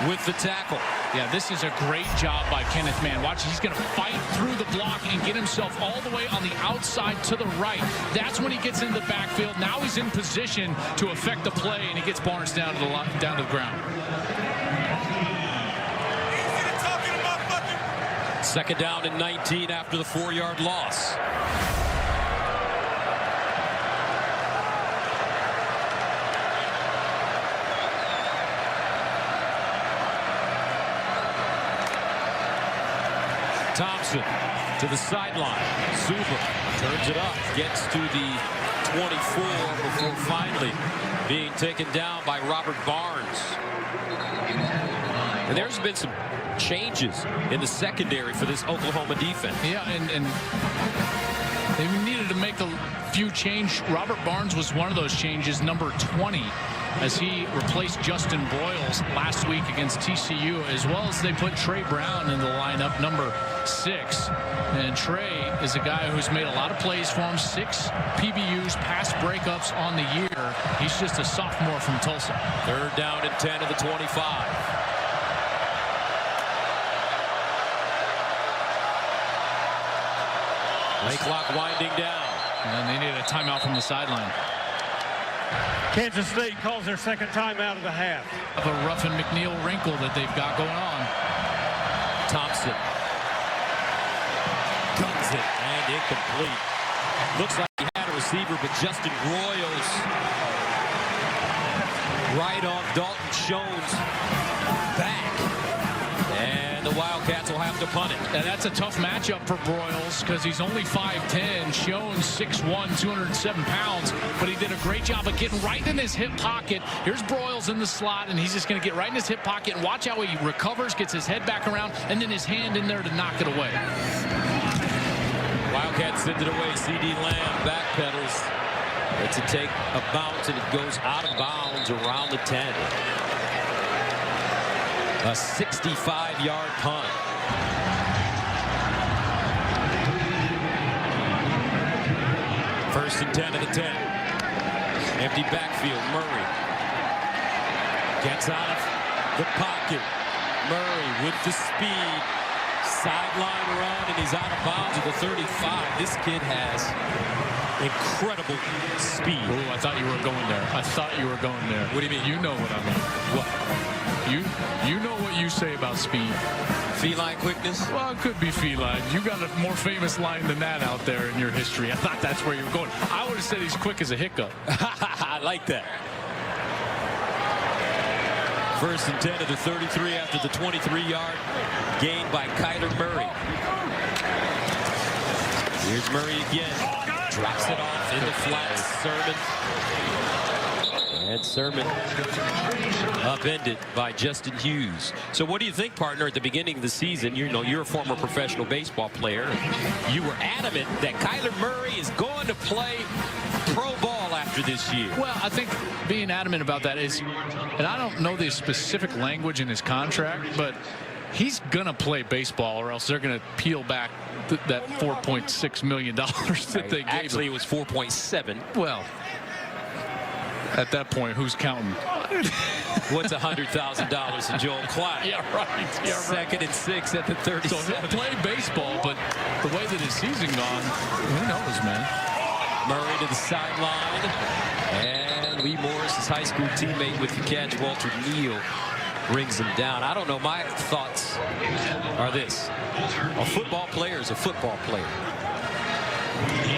with the tackle. Yeah, this is a great job by Kenneth Mann. Watch, he's going to fight through the block and get himself all the way on the outside to the right. That's when he gets into the backfield. Now he's in position to affect the play, and he gets Barnes down to the ground. Second down and 19 after the 4-yard loss. Thompson to the sideline. Zuber turns it up, gets to the 24 before finally being taken down by Robert Barnes. And there's been some changes in the secondary for this Oklahoma defense. Yeah, and they needed to make a few changes. Robert Barnes was one of those changes, number 20, as he replaced Justin Broyles last week against TCU, as well as they put Trey Brown in the lineup, number 6. And Trey is a guy who's made a lot of plays for him, 6 PBUs, pass breakups on the year. He's just a sophomore from Tulsa. Third down and 10 to the 25. Play clock winding down. And they needed a timeout from the sideline. Kansas State calls their second timeout of the half. Of a Ruffin McNeil wrinkle that they've got going on. Thompson it and incomplete. Looks like he had a receiver, but Justin Royals right on Dalton Schoen's back. And the Wildcats will have to punt it. And that's a tough matchup for Broyles because he's only 5'10", Schoen's 6'1", 207 pounds, but he did a great job of getting right in his hip pocket. Here's Broyles in the slot, and he's just going to get right in his hip pocket, and watch how he recovers, gets his head back around, and then his hand in there to knock it away. Wildcats send it away. C.D. Lamb backpedals. It's a take a bounce, and it goes out of bounds around the 10. A 65-yard punt. First and 10 of the 10. Empty backfield. Murray gets out of the pocket. Murray with the speed. Sideline run, and he's out of bounds at the 35. This kid has incredible speed. Oh, I thought you were going there. I thought you were going there. What do you mean? You know what I mean. What? You know what you say about speed. Feline quickness? Well, it could be feline. You got a more famous line than that out there in your history. I thought that's where you were going. I would have said he's quick as a hiccup. I like that. First and 10 of the 33 after the 23-yard gain by Kyler Murray. Here's Murray again. Drops it off in the flats. Sermon. And Sermon upended by Justin Hughes. So what do you think, partner, at the beginning of the season? You know, you're a former professional baseball player. You were adamant that Kyler Murray is going to play pro ball after this year. Well, I think being adamant about that is, and I don't know the specific language in his contract, but he's going to play baseball or else they're going to peel back that $4.6 million that they gave Actually, him. it was 4.7. Well, at that point, who's counting? What's $100,000 to Joel Clark? Yeah, right. Yeah, Second and 6 at the 37. So he'll play baseball, but the way that his season gone, who knows, man? Murray to the sideline. And Lee Morris, his high school teammate with the catch, Walter Neal, brings him down. I don't know. My thoughts are this. A football player is a football player.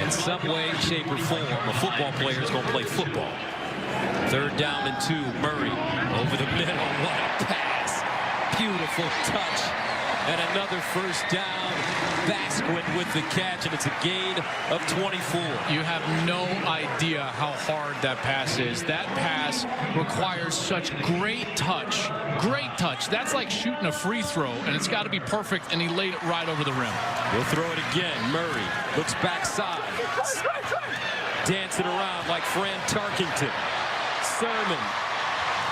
In some way, shape, or form, a football player is going to play football. Third down and 2. Murray over the middle. What a pass. Beautiful touch. And another first down. Basquin with the catch, and it's a gain of 24. You have no idea how hard that pass is. That pass requires such great touch. Great touch. That's like shooting a free throw, and it's got to be perfect, and he laid it right over the rim. He'll throw it again. Murray looks backside. Dancing around like Fran Tarkington. Sermon.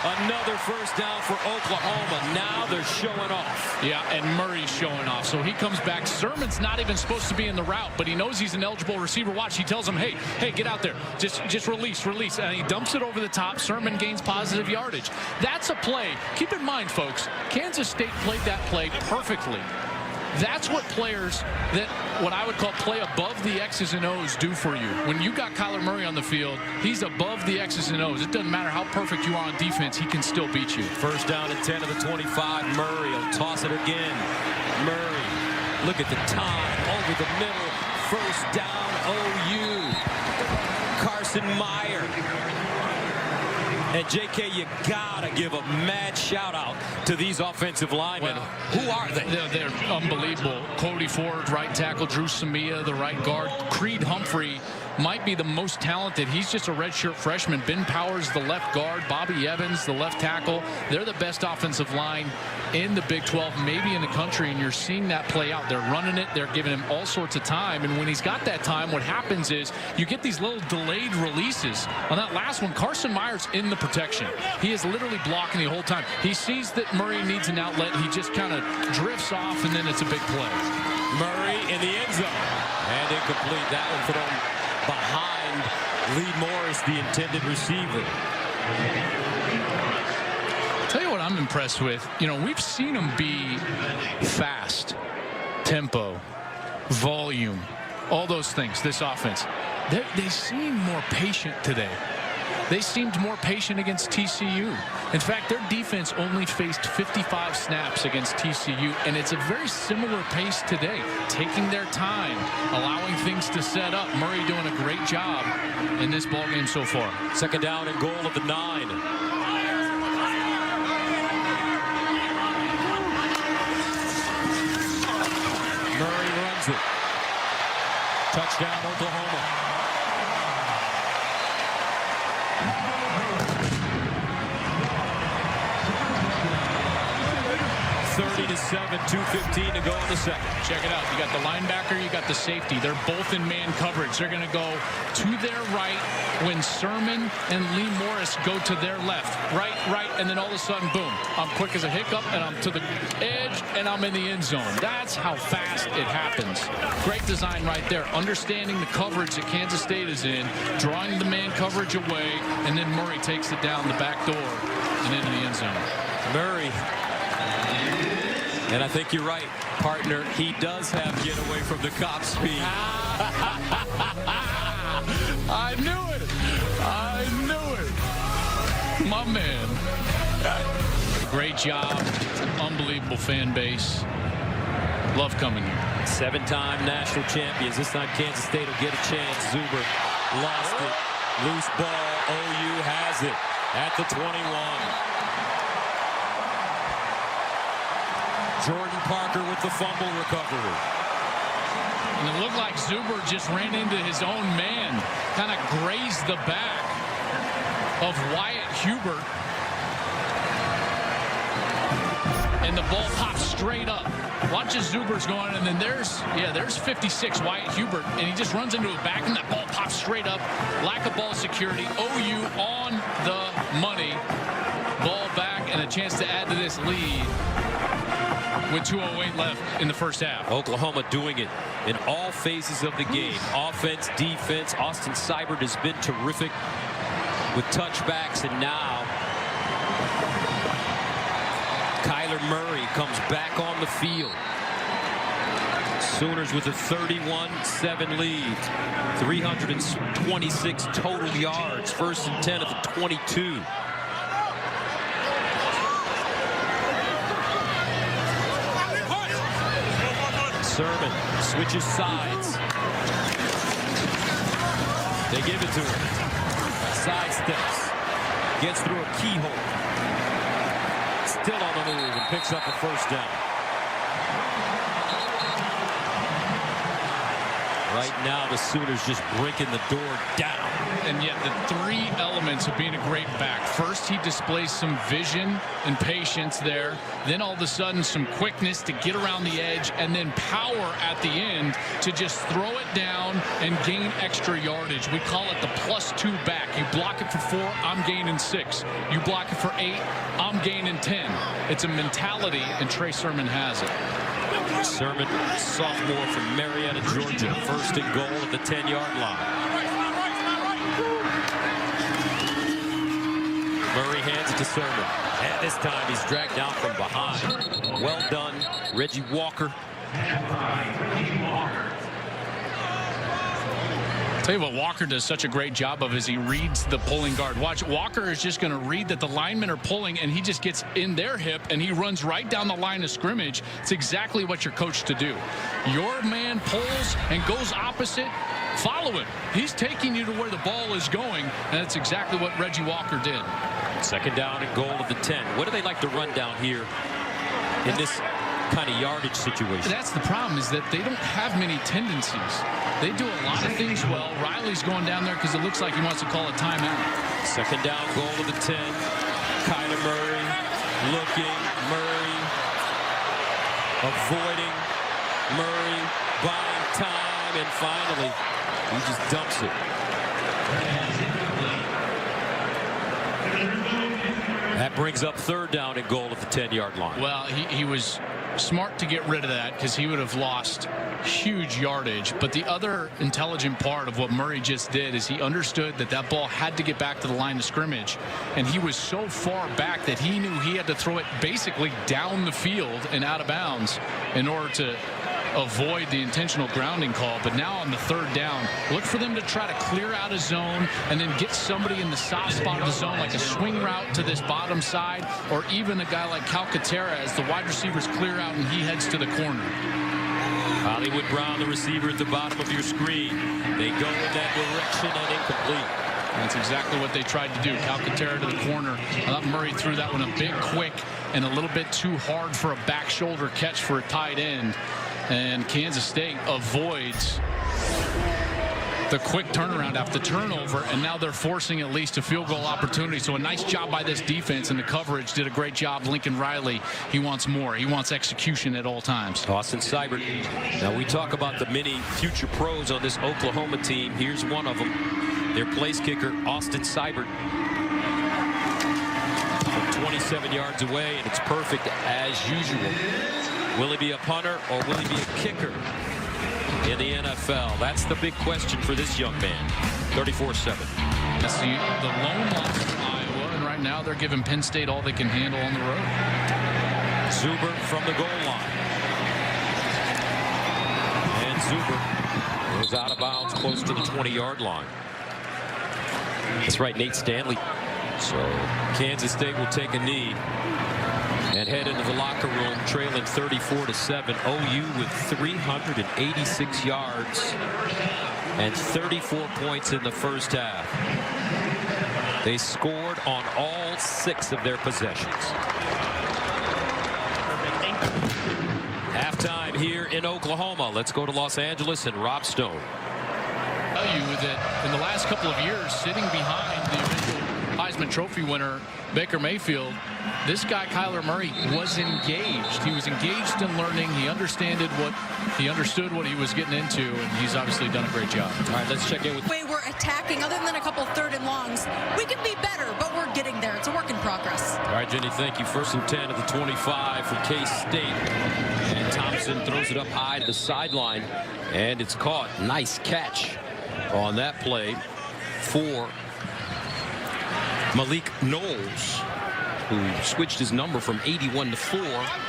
Another first down for Oklahoma. Now they're showing off. Yeah, and Murray's showing off. So he comes back. Sermon's not even supposed to be in the route, but he knows he's an eligible receiver. Watch, he tells him, hey, get out there. Just release. And he dumps it over the top. Sermon gains positive yardage. That's a play. Keep in mind, folks, Kansas State played that play perfectly. That's what players that what I would call play above the X's and O's do for you. When you got Kyler Murray on the field, he's above the X's and O's. It doesn't matter how perfect you are on defense, he can still beat you. First down and 10 of the 25. Murray will toss it again. Murray, look at the time over the middle. First down, OU. Carson Meyer. And J.K., you gotta give a mad shout out to these offensive linemen. Well, who are they? They're unbelievable. Cody Ford, right tackle. Drew Samia, the right guard. Creed Humphrey might be the most talented. He's just a redshirt freshman. Ben Powers, the left guard. Bobby Evans, the left tackle. They're the best offensive line in the Big 12, maybe in the country, and you're seeing that play out. They're running it. They're giving him all sorts of time, and when he's got that time, what happens is you get these little delayed releases. On that last one, Carson Meyer's in the protection. He is literally blocking the whole time. He sees that Murray needs an outlet. He just kind of drifts off, and then it's a big play. Murray in the end zone. And incomplete. That one thrown behind Lee Morris, the intended receiver. Tell you what I'm impressed with. You know, we've seen him be fast, tempo, volume, all those things, this offense. They seem more patient today. they seemed more patient against TCU. In fact, their defense only faced 55 snaps against TCU, and it's a very similar pace today, taking their time, allowing things to set up. Murray doing a great job in this ball game so far. Second down and goal of the 9. Murray runs it. Touchdown, Oklahoma. 30-7, 2:15 to go in the second. Check it out. You got the linebacker, you got the safety. They're both in man coverage. They're going to go to their right when Sermon and Lee Morris go to their left. Right, and then all of a sudden, boom. I'm quick as a hiccup, and I'm to the edge, and I'm in the end zone. That's how fast it happens. Great design right there. Understanding the coverage that Kansas State is in, drawing the man coverage away, and then Murray takes it down the back door and into the end zone. Murray. And I think you're right, partner. He does have get away from the cop speed. I knew it. I knew it. My man. Great job. Unbelievable fan base. Love coming here. 7-time national champions. This time Kansas State will get a chance. Zuber lost it. Loose ball. OU has it at the 21. Jordan Parker with the fumble recovery. And it looked like Zuber just ran into his own man. Kind of grazed the back of Wyatt Hubert. And the ball pops straight up. Watch as Zuber's going, and then there's 56, Wyatt Hubert, and he just runs into his back, and that ball pops straight up. Lack of ball security. OU on the money. Ball back and a chance to add to this lead with 2:08 left in the first half. Oklahoma doing it in all phases of the game. Offense, defense. Austin Seibert has been terrific with touchbacks, and now Kyler Murray comes back on the field. Sooners with a 31-7 lead. 326 total yards. First and 10 at the 22. Sermon switches sides. They give it to him. Sidesteps. Gets through a keyhole. Still on the move and picks up a first down. Right now, the Sooners just breaking the door down. And yet the three elements of being a great back. First, he displays some vision and patience there. Then all of a sudden, some quickness to get around the edge, and then power at the end to just throw it down and gain extra yardage. We call it the +2 back. You block it for 4, I'm gaining 6. You block it for 8, I'm gaining 10. It's a mentality, and Trey Sermon has it. Sermon, sophomore from Marietta, Georgia. First and goal at the 10-yard line. Murray hands it to Sermon. And this time he's dragged down from behind. Well done, Reggie Walker. Tell you what Walker does such a great job of is he reads the pulling guard. Watch, Walker is just going to read that the linemen are pulling, and he just gets in their hip, and he runs right down the line of scrimmage. It's exactly what you're coached to do. Your man pulls and goes opposite. Follow him. He's taking you to where the ball is going, and that's exactly what Reggie Walker did. Second down and goal at the 10. What do they like to run down here in this kind of yardage situation? That's the problem, is that they don't have many tendencies. They do a lot of things well. Riley's going down there because it looks like he wants to call a timeout. Second down, goal to the 10. Kyler Murray looking. Murray avoiding. Murray buying time. And finally, he just dumps it. That brings up third down and goal at the 10-yard line. Well, he was smart to get rid of that because he would have lost huge yardage. But the other intelligent part of what Murray just did is he understood that that ball had to get back to the line of scrimmage, and he was so far back that he knew he had to throw it basically down the field and out of bounds in order to avoid the intentional grounding call. But now on the third down, look for them to try to clear out a zone and then get somebody in the soft spot of the zone, like a swing route to this bottom side, or even a guy like Calcaterra as the wide receivers clear out and he heads to the corner. Hollywood Brown, the receiver at the bottom of your screen. They go in that direction and incomplete. That's exactly what they tried to do. Calcaterra to the corner. I thought Murray threw that one a bit quick and a little bit too hard for a back shoulder catch for a tight end. And Kansas State avoids the quick turnaround after the turnover, and now they're forcing at least a field goal opportunity. So a nice job by this defense, and the coverage did a great job. Lincoln Riley, he wants more. He wants execution at all times. Austin Seibert. Now we talk about the many future pros on this Oklahoma team. Here's one of them. Their place kicker, Austin Seibert. From 27 yards away, and it's perfect as usual. Will he be a punter or will he be a kicker in the NFL? That's the big question for this young man. 34-7. That's the lone loss for Iowa, and right now they're giving Penn State all they can handle on the road. Zuber from the goal line. And Zuber goes out of bounds close to the 20-yard line. That's right, Nate Stanley. So Kansas State will take a knee and head into the locker room trailing 34-7. OU with 386 yards and 34 points in the first half. They scored on all 6 of their possessions. Halftime here in Oklahoma. Let's go to Los Angeles and Rob Stone. I'll tell you that in the last couple of years, sitting behind the eventual Heisman Trophy winner Baker Mayfield, this guy Kyler Murray was engaged. He was engaged in learning. He understood what he was getting into, and he's obviously done a great job. All right, let's check in with. The way we're attacking, other than a couple third and longs, we can be better, but we're getting there. It's a work in progress. All right, Jenny, thank you. 1st and 10 at the 25 for K-State. And Thompson throws it up high to the sideline, and it's caught. Nice catch on that play for Malik Knowles, who switched his number from 81 to 4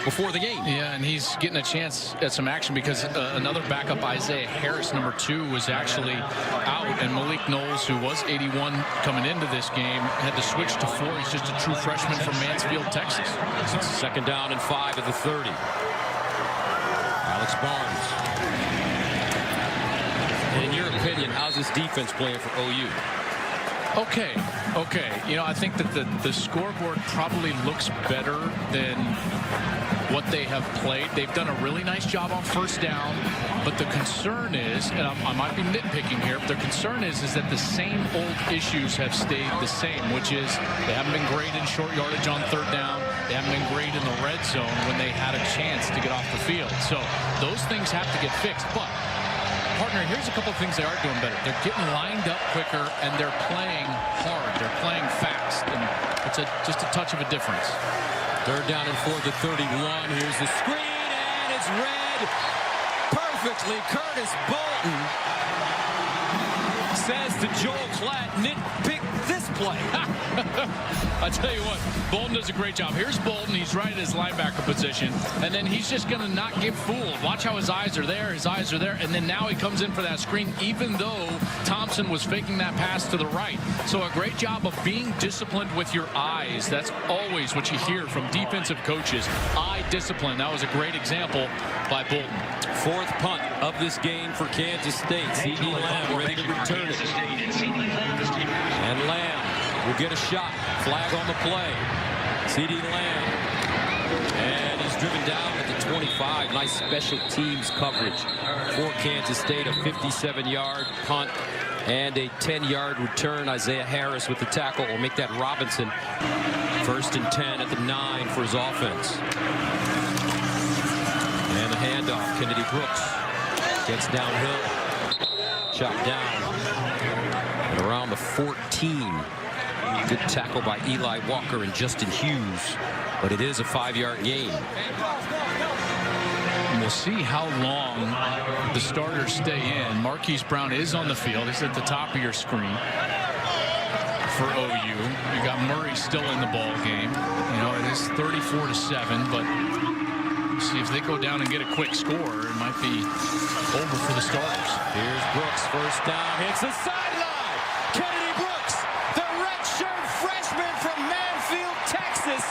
before the game. Yeah, and he's getting a chance at some action because another backup, Isaiah Harris, number 2, was actually out, and Malik Knowles, who was 81 coming into this game, had to switch to 4. He's just a true freshman from Mansfield, Texas. It's 2nd down and 5 at the 30. Alex Barnes. And in your opinion, how's this defense playing for OU? Okay. You know, I think that the scoreboard probably looks better than what they have played. They've done a really nice job on 1st down, but the concern is, and I might be nitpicking here, but the concern is that the same old issues have stayed the same, which is they haven't been great in short yardage on 3rd down. They haven't been great in the red zone when they had a chance to get off the field. So those things have to get fixed. But partner, here's a couple of things they are doing better. They're getting lined up quicker, and they're playing hard. They're playing fast, and it's just a touch of a difference. 3rd down and 4 to 31. Here's the screen, and it's read perfectly. Curtis Bolton says to Joel Klatt, nitpick this play. I tell you what, Bolton does a great job. Here's Bolton. He's right at his linebacker position, and then he's just going to not get fooled. Watch how his eyes are there. His eyes are there, and then now he comes in for that screen, even though Thompson was faking that pass to the right. So a great job of being disciplined with your eyes. That's always what you hear from defensive coaches. Eye discipline. That was a great example by Bolton. 4th punt of this game for Kansas State. C.D. Lamb ready to return it. And Lamb will get a shot. Flag on the play. C.D. Lamb. And he's driven down at the 25. Nice special teams coverage for Kansas State. A 57-yard punt and a 10-yard return. Isaiah Harris with the tackle will make that Robinson. 1st and 10 at the 9 for his offense. And the handoff. Kennedy Brooks gets downhill. Chopped down at around the 14. Good tackle by Eli Walker and Justin Hughes, but it is a 5-yard gain. And we'll see how long the starters stay in. Marquise Brown is on the field. He's at the top of your screen for OU. You got Murray still in the ball game. You know, it is 34-7, but See if they go down and get a quick score, it might be over for the Stars. Here's Brooks, first down, hits the sideline. Kennedy Brooks, the redshirt freshman from Manfield, Texas,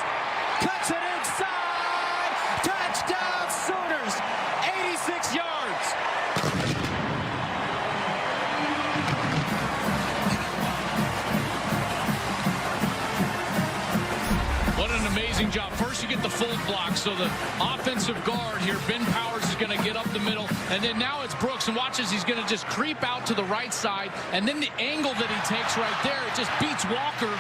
cuts it inside. Touchdown Sooners, 86 yards. What an amazing job. First you get the full block, so the offensive guard here, Ben Powers, is going to get up the middle, and then now it's Brooks, and watch as he's going to just creep out to the right side, and then the angle that he takes right there, it just beats Walker.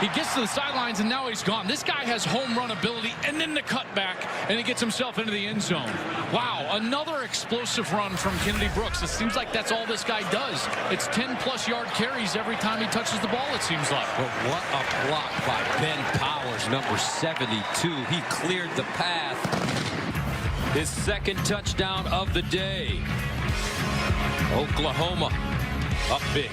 He gets to the sidelines, and now he's gone. This guy has home run ability, and then the cutback, and he gets himself into the end zone. Wow, another explosive run from Kennedy Brooks. It seems like that's all this guy does. It's 10-plus yard carries every time he touches the ball, it seems like. But what a block by Ben Powers, number 72. He cleared the path. His second touchdown of the day. Oklahoma up big.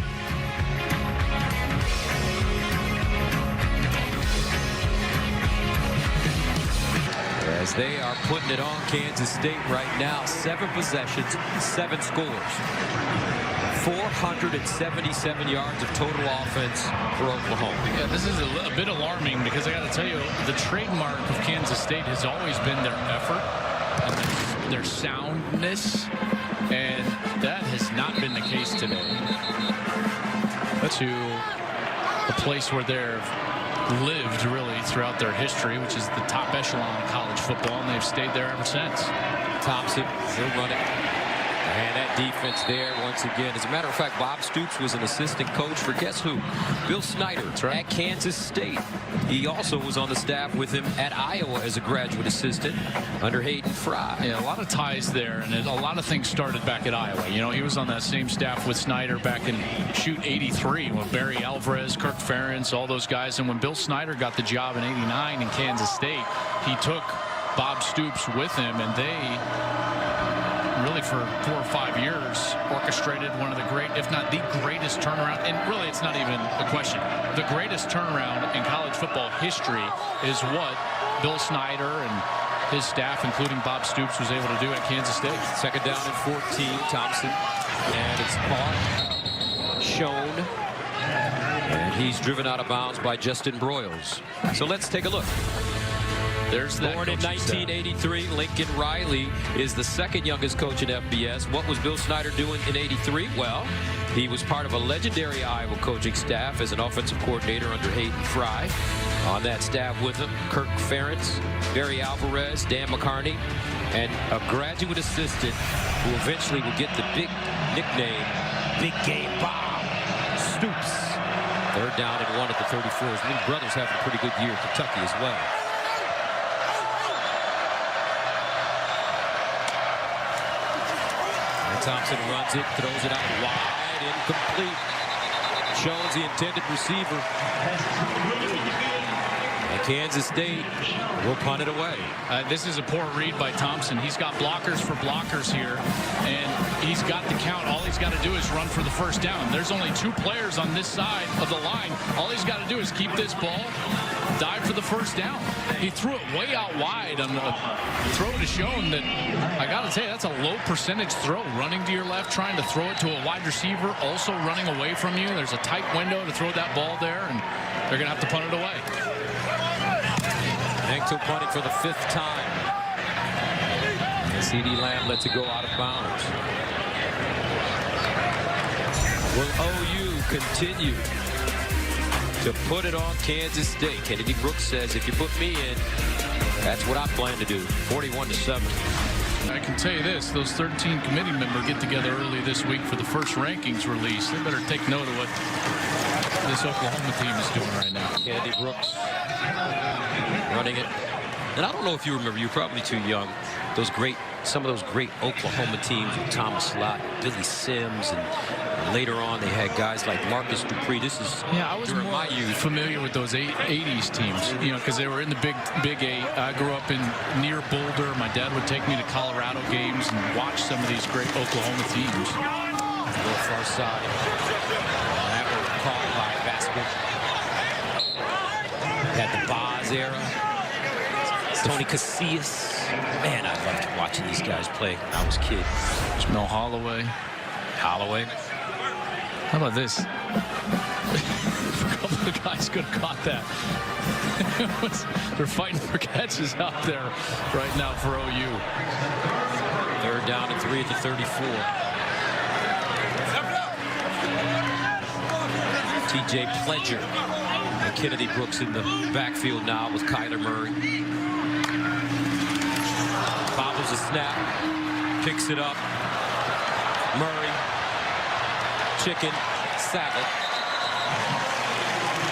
As they are putting it on Kansas State right now. 7 possessions, 7 scores. 477 yards of total offense for Oklahoma. Yeah, this is a bit alarming because I got to tell you, the trademark of Kansas State has always been their effort and their soundness, and that has not been the case today. To a place where they've lived really throughout their history, which is the top echelon of college football, and they've stayed there ever since. Thompson, he'll run it. And that defense there once again. As a matter of fact, Bob Stoops was an assistant coach for guess who? Bill Snyder at Kansas State. He also was on the staff with him at Iowa as a graduate assistant under Hayden Fry. Yeah, a lot of ties there, and a lot of things started back at Iowa. You know, he was on that same staff with Snyder back in '83 with Barry Alvarez, Kirk Ferentz, all those guys. And when Bill Snyder got the job in '89 in Kansas State, he took Bob Stoops with him, and they really for 4 or 5 years orchestrated one of the great, if not the greatest turnaround, and really it's not even a question. The greatest turnaround in college football history is what Bill Snyder and his staff, including Bob Stoops, was able to do at Kansas State. Second down and 14, Thompson, and it's caught, shown, and he's driven out of bounds by Justin Broyles. So let's take a look. There's that. Born in 1983, Lincoln Riley is the second youngest coach in FBS. What was Bill Snyder doing in '83? Well, he was part of a legendary Iowa coaching staff as an offensive coordinator under Hayden Fry. On that staff with him, Kirk Ferentz, Barry Alvarez, Dan McCarney, and a graduate assistant who eventually will get the big nickname, Big Game Bob Stoops. Third down and 1 at the 34. His little brother's having a pretty good year at Kentucky as well. Thompson runs it, throws it out wide, incomplete. Shows the intended receiver. And Kansas State will punt it away. This is a poor read by Thompson. He's got blockers for blockers here, and he's got the count. All he's got to do is run for the first down. There's only 2 players on this side of the line. All he's got to do is keep this ball, dive for the first down. He threw it way out wide on the throw to shown that, I got to tell you, that's a low percentage throw. Running to your left, trying to throw it to a wide receiver, also running away from you. There's a tight window to throw that ball there, and they're going to have to punt it away. Ankle punting for the 5th time. And C.D. Lamb lets it go out of bounds. Will OU continue to put it on Kansas State? Kennedy Brooks says, if you put me in, that's what I plan to do. 41-7. I can tell you this, those 13 committee members get together early this week for the first rankings release. They better take note of what this Oklahoma team is doing right now. Kennedy Brooks running it. And I don't know if you remember, you're probably too young, some of those great Oklahoma teams with Thomas Lott, Billy Sims, and later on they had guys like Marcus Dupree. This is I was more my youth. familiar with those 80s teams, you know, because they were in the Big 8. I grew up near Boulder. My dad would take me to Colorado games and watch some of these great Oklahoma teams. A little far side. That was caught by Vasquez. Had the Boz era. Tony Casillas. Man, I loved watching these guys play when I was a kid. There's Mel Holloway. Holloway. How about this? A couple of guys could have caught that. They're fighting for catches out there right now for OU. Third down and 3 at the 34. TJ Pledger and Kennedy Brooks in the backfield now with Kyler Murray. Bobbles a snap, picks it up. Murray, chicken, salad.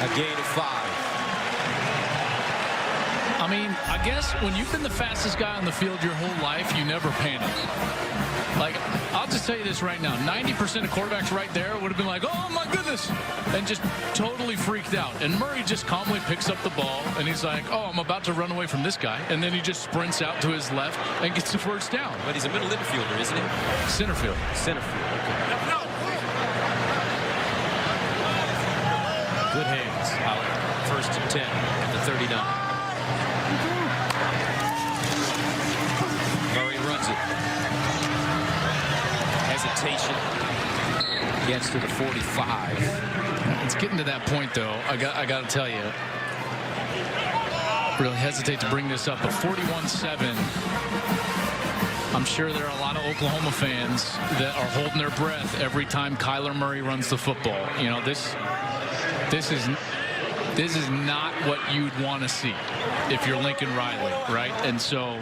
A gain of 5. I mean, I guess when you've been the fastest guy on the field your whole life, you never panic. Like, I'll just tell you this right now. 90% of quarterbacks right there would have been like, oh, my goodness, and just totally freaked out. And Murray just calmly picks up the ball, and he's like, oh, I'm about to run away from this guy. And then he just sprints out to his left and gets the first down. But he's a middle infielder, isn't he? Center field. Center field, okay. Good hands out. First and 10 at the 39. Murray runs it. Hesitation. Gets to the 45. It's getting to that point, though. I got to tell you. Really hesitate to bring this up, but 41-7. I'm sure there are a lot of Oklahoma fans that are holding their breath every time Kyler Murray runs the football. You know, this is not what you'd want to see if you're Lincoln Riley, right? And so,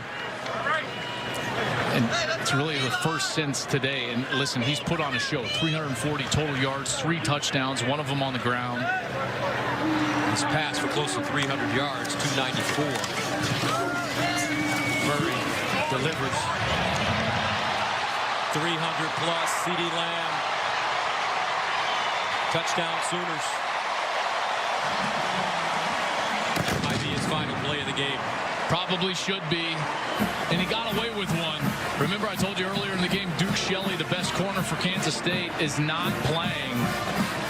and it's really the first since today. And listen, he's put on a show. 340 total yards, 3 touchdowns, one of them on the ground. He's passed for close to 300 yards, 294. Murray delivers. 300 plus. CeeDee Lamb. Touchdown Sooners. Might be his final play of the game. Probably should be. And he got away with one. Remember, I told you earlier in the game, Duke Shelley, the best corner for Kansas State, is not playing.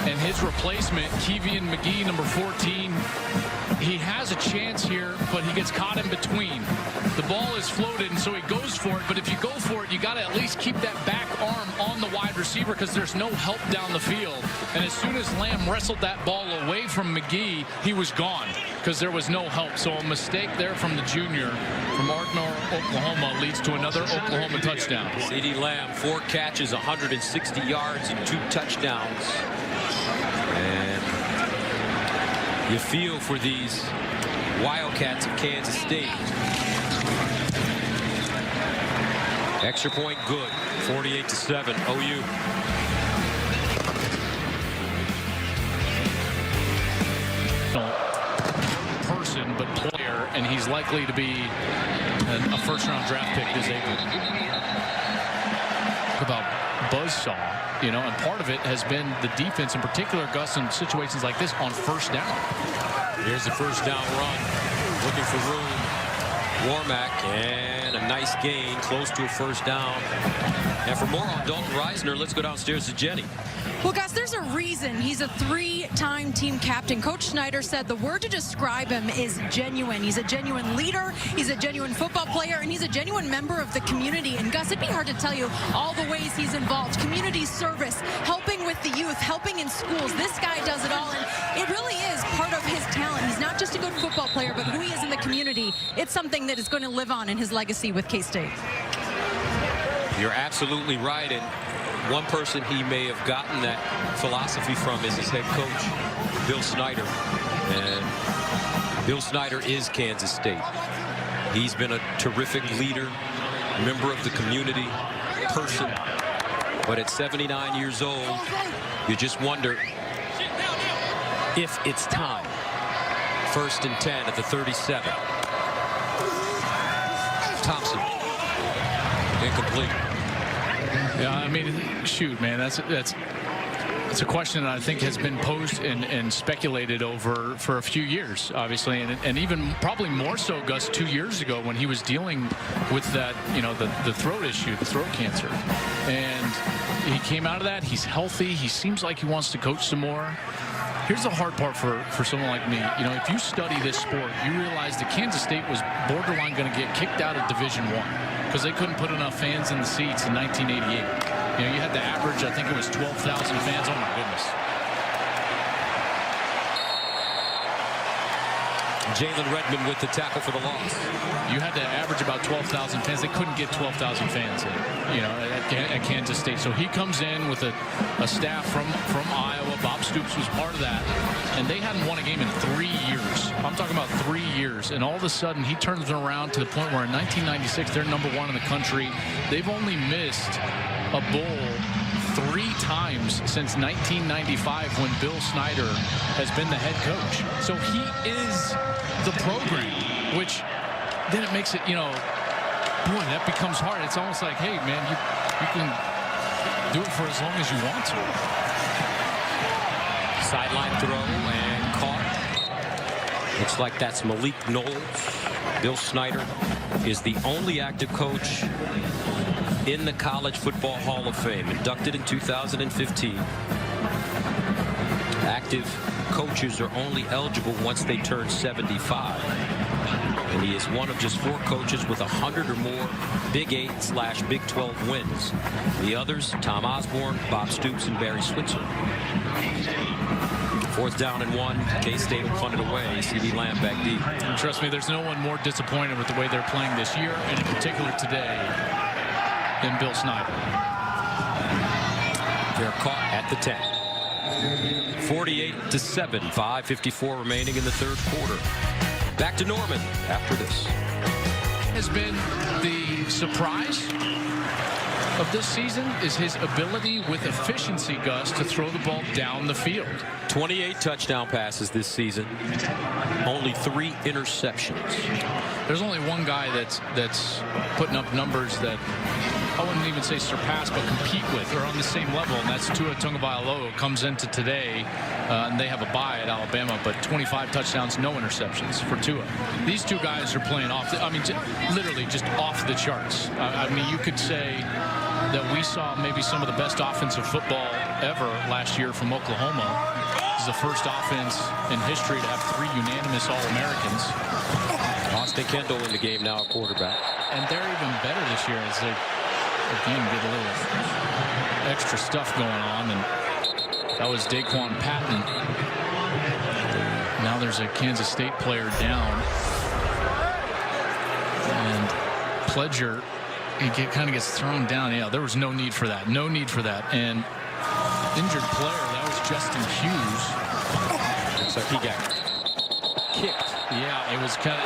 And his replacement, Kevian McGee, number 14, he has a chance here, but he gets caught in between. The ball is floated, and so he goes for it. But if you go for it, you got to at least keep that back arm on the wide receiver because there's no help down the field. And as soon as Lamb wrestled that ball away from McGee, he was gone because there was no help. So a mistake there from the junior from Ardmore, Oklahoma, leads to another Oklahoma touchdown. CeeDee Lamb, 4 catches, 160 yards, and 2 touchdowns. And you feel for these Wildcats of Kansas State. Extra point good. 48-7 OU. Person but player, and he's likely to be a first-round draft pick this April. Talk about buzzsaw, you know, and part of it has been the defense, in particular, Gus, in situations like this on first down. Here's the first down run. Looking for room. Warmack, and a nice gain, close to a first down. And for more on Dalton Reisner, let's go downstairs to Jenny. Well, guys, there's a reason he's a 3-time team captain. Coach Schneider said the word to describe him is genuine. He's a genuine leader, he's a genuine football player, and he's a genuine member of the community. And Gus, it'd be hard to tell you all the ways he's involved. Community service, helping with the youth, helping in schools. This guy does it all, and it really is part of his talent. He's not just a good football player, but who he is in the community. It's something that is going to live on in his legacy with K-State. You're absolutely right, and one person he may have gotten that philosophy from is his head coach, Bill Snyder. And Bill Snyder is Kansas State. He's been a terrific leader, member of the community, person. But at 79 years old, you just wonder if it's time. 1st and 10 at the 37. Thompson. Incomplete. Yeah, I mean, shoot, man, that's a question that I think has been posed and speculated over for a few years, obviously, and even probably more so, Gus, 2 years ago when he was dealing with that, you know, the throat issue, the throat cancer, and he came out of that. He's healthy. He seems like he wants to coach some more. Here's the hard part for someone like me. You know, if you study this sport, you realize that Kansas State was borderline going to get kicked out of Division I because they couldn't put enough fans in the seats in 1988. You know, you had the average, I think it was 12,000 fans. Oh, my goodness. Jalen Redmond with the tackle for the loss. You had to average about 12,000 fans. They couldn't get 12,000 fans in, you know, at Kansas State. So he comes in with a staff from Iowa. Bob Stoops was part of that. And they hadn't won a game in 3 years. I'm talking about 3 years. And all of a sudden, he turns it around to the point where in 1996, they're #1 in the country. They've only missed a bowl 3 times since 1995 when Bill Snyder has been the head coach. So he is the program, which then it makes it, you know, boy, that becomes hard. It's almost like, hey, man, you can do it for as long as you want to. Sideline throw and caught. Looks like that's Malik Knowles. Bill Snyder is the only active coach in the College Football Hall of Fame, inducted in 2015. Active coaches are only eligible once they turn 75. And he is one of just 4 coaches with 100 or more Big 8/Big 12 wins. The others, Tom Osborne, Bob Stoops, and Barry Switzer. 4th down and 1. K-State will punt it away. C.D. Lamb back deep. And trust me, there's no one more disappointed with the way they're playing this year, and in particular today, than Bill Snyder. They're caught at the 10. 48-7. 5:54 remaining in the 3rd quarter. Back to Norman after this. Has been the surprise of this season is his ability with efficiency, Gus, to throw the ball down the field. 28 touchdown passes this season. Only 3 interceptions. There's only one guy that's putting up numbers that I wouldn't even say surpass, but compete with, or on the same level, and that's Tua Tagovailoa. Comes into today, and they have a bye at Alabama, but 25 touchdowns, no interceptions for Tua. These 2 guys are playing off, literally just off the charts. I mean, you could say that we saw maybe some of the best offensive football ever last year from Oklahoma. This is the first offense in history to have 3 unanimous All-Americans. Austin Kendall in the game now, a quarterback. And they're even better this year as they, again, get a little extra stuff going on. And that was Daquan Patton. Now there's a Kansas State player down. And Pledger, he kind of gets thrown down. Yeah, there was no need for that. No need for that. And injured player, that was Justin Hughes. Looks like he got kicked. Yeah, it was kind of,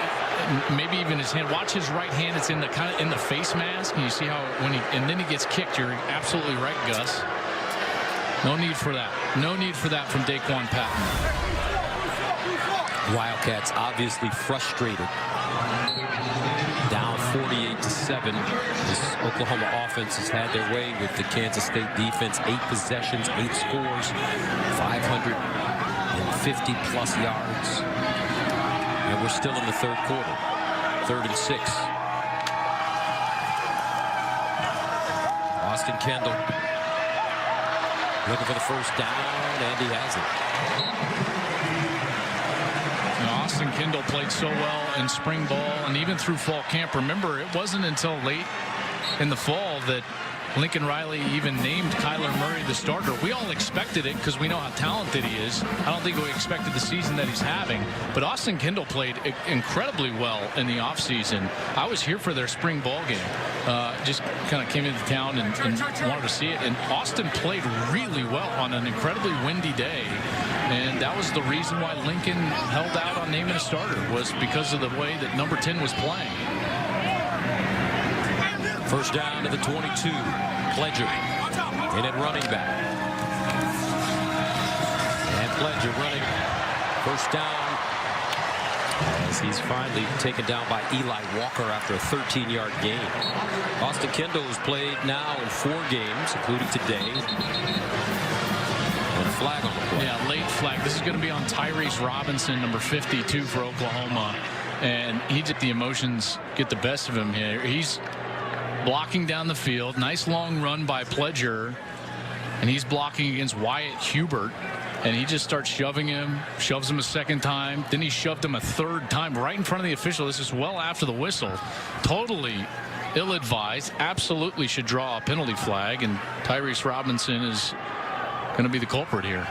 maybe even his hand. Watch his right hand. It's in the kind of in the face mask. And you see how and then he gets kicked. You're absolutely right, Gus. No need for that. No need for that from Daquan Patton. Wildcats obviously frustrated. Down 48-7. This Oklahoma offense has had their way with the Kansas State defense. 8 possessions, 8 scores, 550-plus yards. And we're still in the 3rd quarter. 3rd and 6. Austin Kendall looking for the 1st down, and he has it. Now, Austin Kendall played so well in spring ball and even through fall camp. Remember, it wasn't until late in the fall that Lincoln Riley even named Kyler Murray the starter. We all expected it because we know how talented he is. I don't think we expected the season that he's having. But Austin Kendall played incredibly well in the offseason. I was here for their spring ball game. Just kind of came into town and wanted to see it. And Austin played really well on an incredibly windy day. And that was the reason why Lincoln held out on naming a starter, was because of the way that number 10 was playing. 1st down to the 22. Pledger in at running back. And Pledger running 1st down as he's finally taken down by Eli Walker after a 13-yard gain. Austin Kendall has played now in 4 games, including today. And a flag on the play. Yeah, late flag. This is going to be on Tyrese Robinson, number 52 for Oklahoma. And the emotions get the best of him here. He's blocking down the field. Nice long run by Pledger. And he's blocking against Wyatt Hubert. And he just starts shoving him, shoves him a second time. Then he shoved him a third time right in front of the official. This is well after the whistle. Totally ill-advised. Absolutely should draw a penalty flag. And Tyrese Robinson is going to be the culprit here.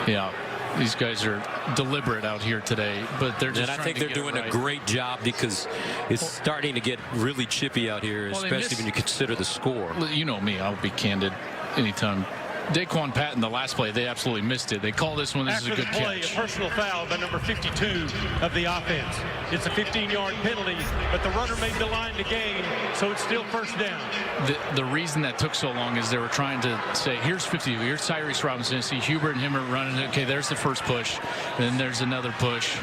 Yeah. These guys are deliberate out here today, but they're just. And I think they're doing a great job because it's starting to get really chippy out here, especially when you consider the score. You know me, I'll be candid anytime. Daquan Patton, the last play, they absolutely missed it. They call this one. This is a good catch. A personal foul by number 52 of the offense. It's a 15-yard penalty, but the runner made the line to gain, so it's still first down. The reason that took so long is they were trying to say, here's 50, here's Tyrese Robinson. See Hubert and him are running. Okay, there's the first push, and then there's another push.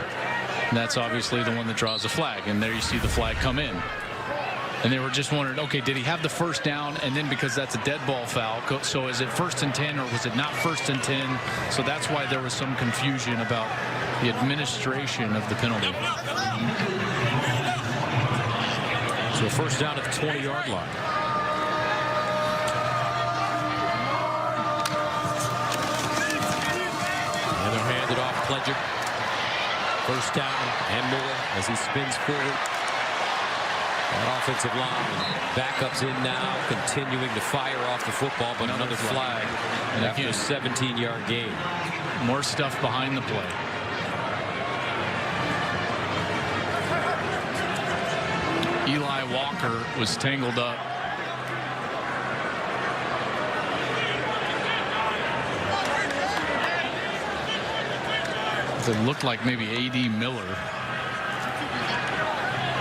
And that's obviously the one that draws the flag, and there you see the flag come in. And they were just wondering, okay, did he have the first down? And then because that's a dead ball foul, so is it 1st and 10 or was it not 1st and 10? So that's why there was some confusion about the administration of the penalty. So first down at the 20-yard line. And they're handed off Pledger. First down and more as he spins forward. That offensive line, backups in now, continuing to fire off the football, but another flag and after a 17-yard gain. More stuff behind the play. Eli Walker was tangled up. It looked like maybe A.D. Miller.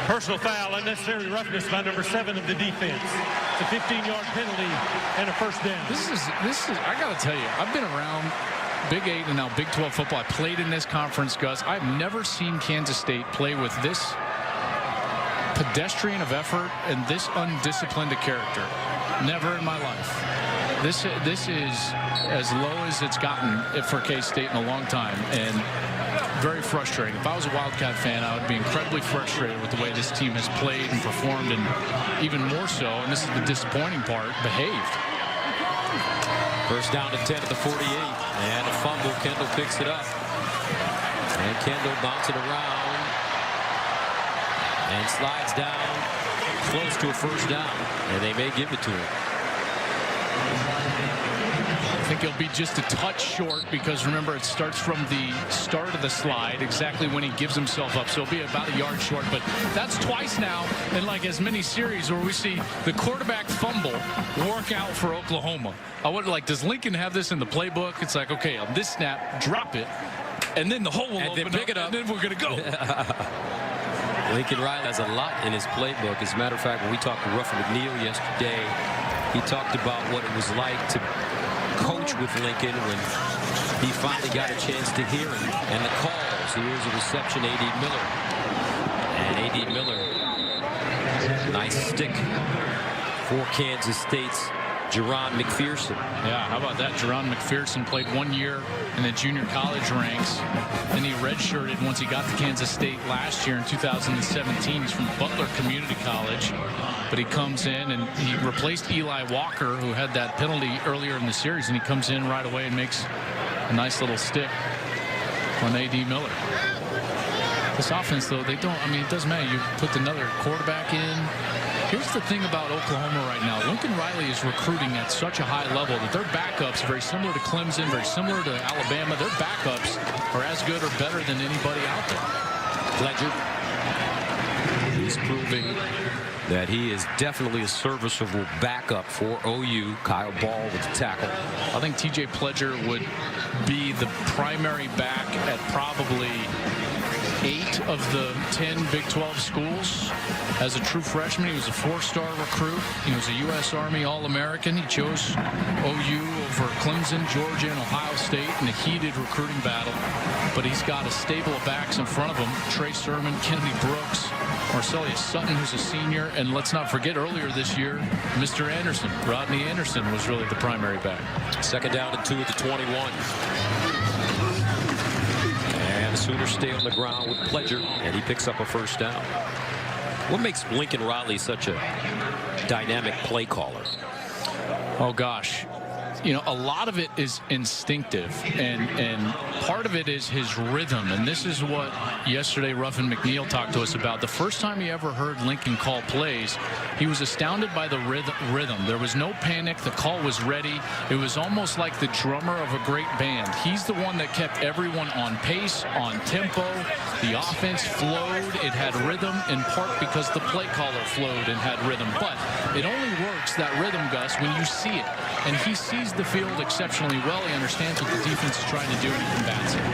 Personal foul, unnecessary roughness by number 7 of the defense. It's a 15-yard penalty and a first down. This is. I got to tell you, I've been around Big 8 and now Big 12 football. I played in this conference, Gus. I've never seen Kansas State play with this pedestrian of effort and this undisciplined a character. Never in my life. This is as low as it's gotten for K-State in a long time, and very frustrating. If I was a Wildcat fan, I would be incredibly frustrated with the way this team has played and performed, and even more so, and this is the disappointing part, behaved. First down to 10 at the 48, and a fumble. Kendall picks it up, and Kendall bounces it around and slides down close to a first down, and they may give it to him. I think he'll be just a touch short because remember it starts from the start of the slide exactly when he gives himself up, so he'll be about a yard short. But that's twice now in like as many series where we see the quarterback fumble work out for Oklahoma. I would like, does Lincoln have this in the playbook? It's like, okay, on this snap, drop it, and then the hole will open up, and then we're gonna go. Lincoln Riley has a lot in his playbook. As a matter of fact, when we talked to Ruffin McNeil yesterday, he talked about what it was like to coach with Lincoln when he finally got a chance to hear him and the calls. Here's a reception, A.D. Miller. And A.D. Miller, nice stick for Kansas State's Jerron McPherson. Yeah, how about that? Jerron McPherson played 1 year in the junior college ranks. Then he redshirted once he got to Kansas State last year in 2017. He's from Butler Community College. But he comes in and he replaced Eli Walker, who had that penalty earlier in the series, and he comes in right away and makes a nice little stick on A.D. Miller. This offense, though, they don't, I mean, it doesn't matter. You put another quarterback in. Here's the thing about Oklahoma right now. Lincoln Riley is recruiting at such a high level that their backups, very similar to Clemson, very similar to Alabama, their backups are as good or better than anybody out there. Pledger. He's proving that he is definitely a serviceable backup for OU. Kyle Ball with the tackle. I think T.J. Pledger would be the primary back at probably 8 of the 10 Big 12 schools. As a true freshman, he was a 4-star recruit. He was a U.S. Army All-American. He chose OU over Clemson, Georgia, and Ohio State in a heated recruiting battle. But he's got a stable of backs in front of him. Trey Sermon, Kennedy Brooks, Marcellus Sutton, who's a senior. And let's not forget earlier this year, Mr. Anderson, Rodney Anderson, was really the primary back. Second down and 2 at the 21. And the Sooners stay on the ground with Pledger, and he picks up a first down. What makes Lincoln Riley such a dynamic play caller. Oh, gosh. You know, a lot of it is instinctive, and part of it is his rhythm. And this is what yesterday Ruffin McNeil talked to us about. The first time he ever heard Lincoln call plays, he was astounded by the rhythm. There was no panic. The call was ready. It was almost like the drummer of a great band. He's the one that kept everyone on pace, on tempo. The offense flowed. It had rhythm, in part because the play caller flowed and had rhythm. But it only works, that rhythm, Gus, when you see it. And he sees the field exceptionally well. He understands what the defense is trying to do, and he combats it.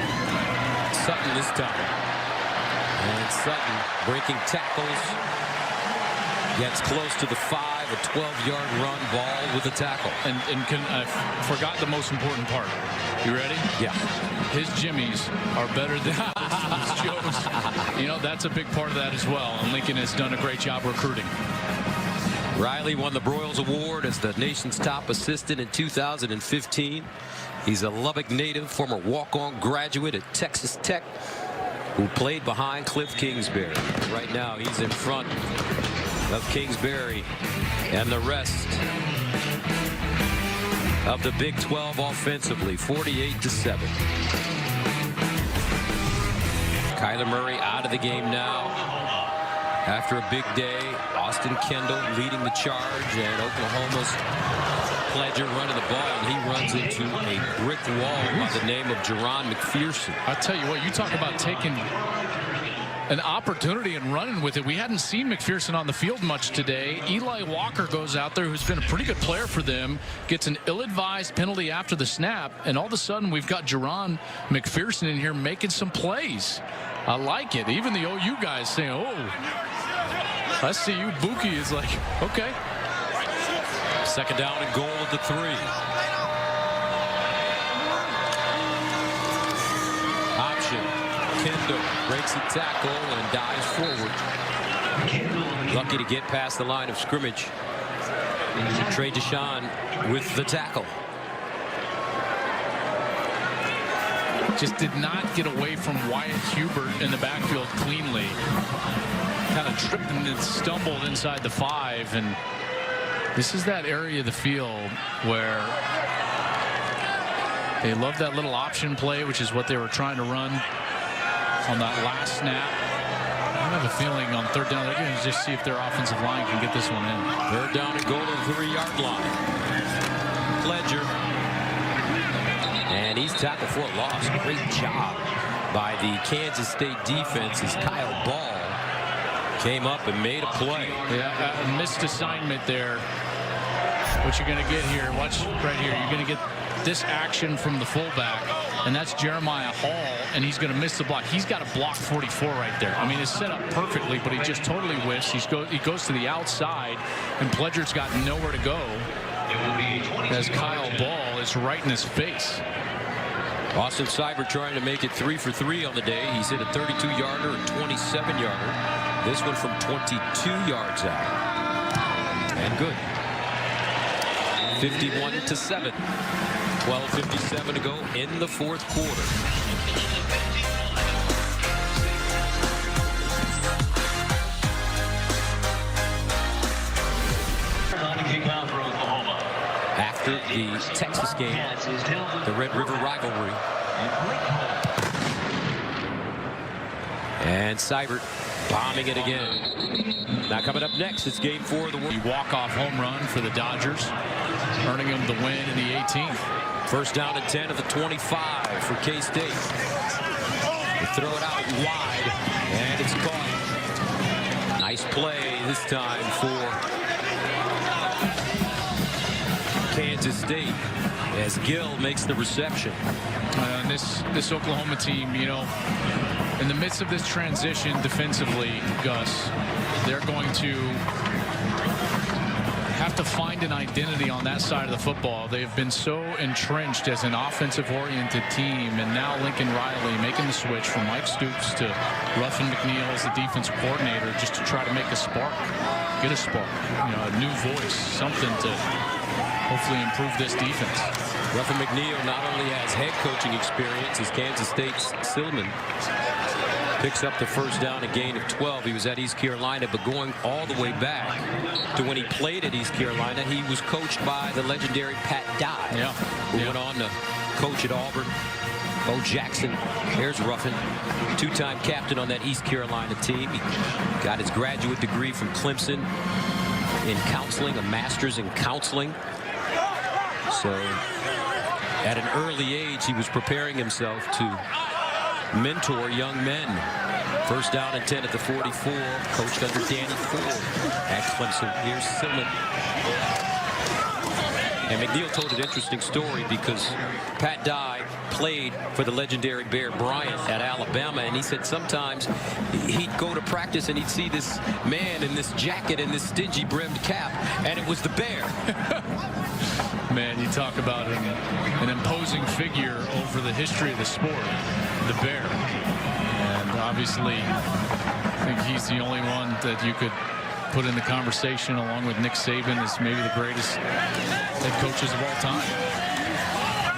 Sutton this time. And Sutton breaking tackles. Gets close to the 5, a 12-yard run, ball with a tackle. And I forgot the most important part. You ready? Yeah. His jimmies are better than Joe's. You know, that's a big part of that as well. And Lincoln has done a great job recruiting. Riley won the Broyles Award as the nation's top assistant in 2015. He's a Lubbock native, former walk-on graduate at Texas Tech, who played behind Cliff Kingsbury. Right now, he's in front of Kingsbury and the rest of the Big 12 offensively, 48-7. Kyler Murray out of the game now. After a big day, Austin Kendall leading the charge, and Oklahoma's Pledger running the ball, and he runs into a brick wall by the name of Jerron McPherson. I tell you what, you talk about taking an opportunity and running with it. We hadn't seen McPherson on the field much today. Eli Walker goes out there, who's been a pretty good player for them, gets an ill-advised penalty after the snap, and all of a sudden we've got Jerron McPherson in here making some plays. I like it. Even the OU guys saying, oh, I see you. Buki is like, okay. Second down and goal at the 3. Option. Kendall breaks a tackle and dives forward. Lucky to get past the line of scrimmage. Trey Deshawn with the tackle. Just did not get away from Wyatt Hubert in the backfield cleanly. Kind of tripped and stumbled inside the 5, and this is that area of the field where they love that little option play, which is what they were trying to run on that last snap. I have a feeling on third down they're going to just see if their offensive line can get this one in. Third down and goal to the 3-yard line. Pledger. And he's tackled for a loss. Great job by the Kansas State defense as Kyle Ball came up and made a play. Yeah, a missed assignment there. What you're going to get here, watch right here, you're going to get this action from the fullback, and that's Jeremiah Hall, and he's going to miss the block. He's got a block 44 right there. I mean, it's set up perfectly, but he just totally whiffs. He goes to the outside, and Pledger's got nowhere to go as Kyle Ball is right in his face. Austin Seibert trying to make it 3 for 3 on the day. He's hit a 32-yarder and 27-yarder. This one from 22 yards out. And good. 51-7. 12:57 to go in the fourth quarter. After the Texas game, the Red River rivalry. And Seibert bombing it again. Now coming up next, it's game 4 of the world. Walk-off home run for the Dodgers, earning them the win in the 18th. First down and 10 of the 25 for K-State. They throw it out wide, and it's caught. Nice play this time for Kansas State as Gill makes the reception. And this Oklahoma team, you know, in the midst of this transition defensively, Gus, they're going to have to find an identity on that side of the football. They've been so entrenched as an offensive-oriented team, and now Lincoln Riley making the switch from Mike Stoops to Ruffin McNeil as the defensive coordinator, just to try to make a spark, get a spark, you know, a new voice, something to hopefully improve this defense. Ruffin McNeil not only has head coaching experience as Kansas State's Silman Picks up the first down, a gain of 12. He was at East Carolina, but going all the way back to when he played at East Carolina, he was coached by the legendary Pat Dye, who went on to coach at Auburn. Bo Jackson, here's Ruffin, two-time captain on that East Carolina team. He got his graduate degree from Clemson in counseling, a master's in counseling. So at an early age, he was preparing himself to mentor young men. First down and 10 at the 44. Coached under Danny Ford at Clemson. Here's Silman. And McNeil told an interesting story because Pat Dye played for the legendary Bear Bryant at Alabama, and he said sometimes he'd go to practice and he'd see this man in this jacket and this stingy brimmed cap, and it was the Bear. Man, you talk about an imposing figure over the history of the sport, the Bear. And obviously, I think he's the only one that you could put in the conversation along with Nick Saban as maybe the greatest head coaches of all time.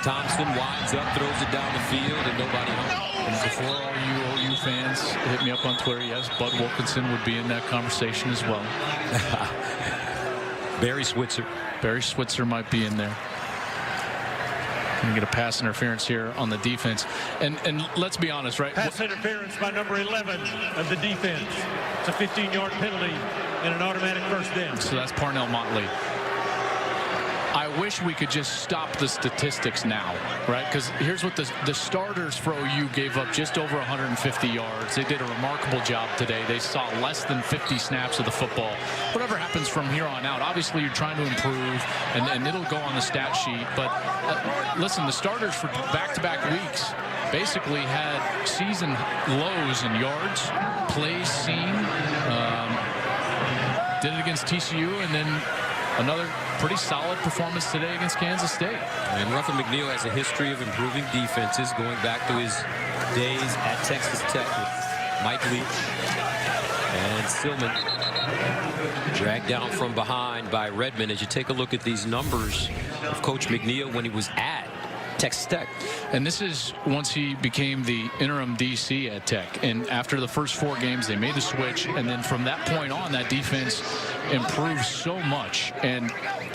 Thompson winds up, throws it down the field, and nobody home. And before all you OU fans hit me up on Twitter, yes, Bud Wilkinson would be in that conversation as well. Barry Switzer. Barry Switzer might be in there. Going to get a pass interference here on the defense. And let's be honest, right? Pass interference by number 11 of the defense. It's a 15-yard penalty and an automatic first down. So that's Parnell Motley. I wish we could just stop the statistics now, right? Because here's what the starters for OU gave up just over 150 yards. They did a remarkable job today. They saw less than 50 snaps of the football. Whatever happens from here on out, obviously you're trying to improve, and it'll go on the stat sheet. But listen, the starters for back-to-back weeks basically had season lows in yards, plays seen. Did it against TCU, and then another pretty solid performance today against Kansas State. And Ruffin McNeil has a history of improving defenses going back to his days at Texas Tech with Mike Leach and Silman. Dragged down from behind by Redmond. As you take a look at these numbers of Coach McNeil when he was at Texas Tech. And this is once he became the interim DC at Tech. And after the first 4 games, they made the switch. And then from that point on, that defense improved so much. And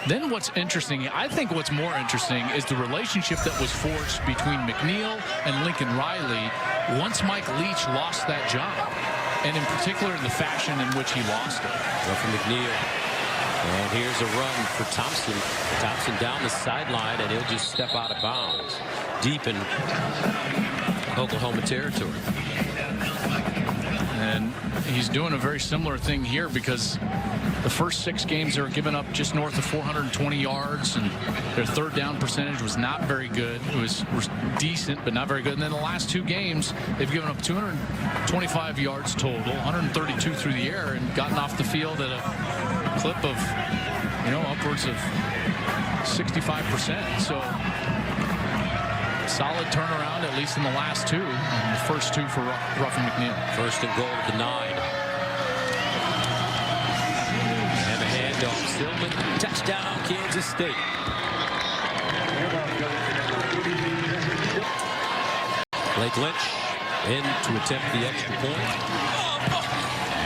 then what's interesting, I think what's more interesting is the relationship that was forged between McNeil and Lincoln Riley once Mike Leach lost that job. And in particular, the fashion in which he lost it. Ruffin McNeil. And here's a run for Thompson. Thompson down the sideline, and he'll just step out of bounds deep in Oklahoma territory. And he's doing a very similar thing here because the first 6 games they were giving up just north of 420 yards, and their third down percentage was not very good. It was decent, but not very good. And then the last 2 games, they've given up 225 yards total, 132 through the air, and gotten off the field at a clip of, upwards of 65%. So solid turnaround, at least in the last 2. And the first 2 for Ruffin McNeil. First and goal at the 9. And the handoff. Silman, touchdown, Kansas State. Blake Lynch in to attempt the extra point.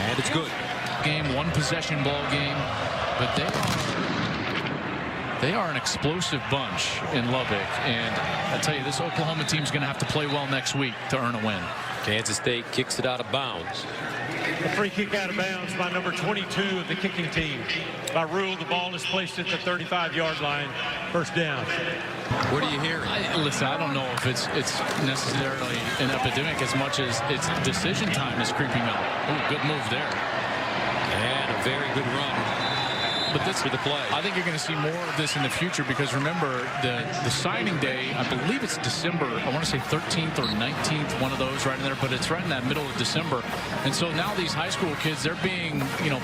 And it's good. Game, 1 possession ball game, but they are an explosive bunch in Lubbock, and I tell you, this Oklahoma team's going to have to play well next week to earn a win. Kansas State kicks it out of bounds. A free kick out of bounds by number 22 of the kicking team. By rule, the ball is placed at the 35-yard line. First down. What are you hearing? Listen, I don't know if it's necessarily an epidemic as much as its decision time is creeping up. Ooh, good move there. And a very good run. But this for the play. I think you're going to see more of this in the future because remember the signing day, I believe it's December. I want to say 13th or 19th, one of those right in there, but it's right in that middle of December. And so now these high school kids, they're being,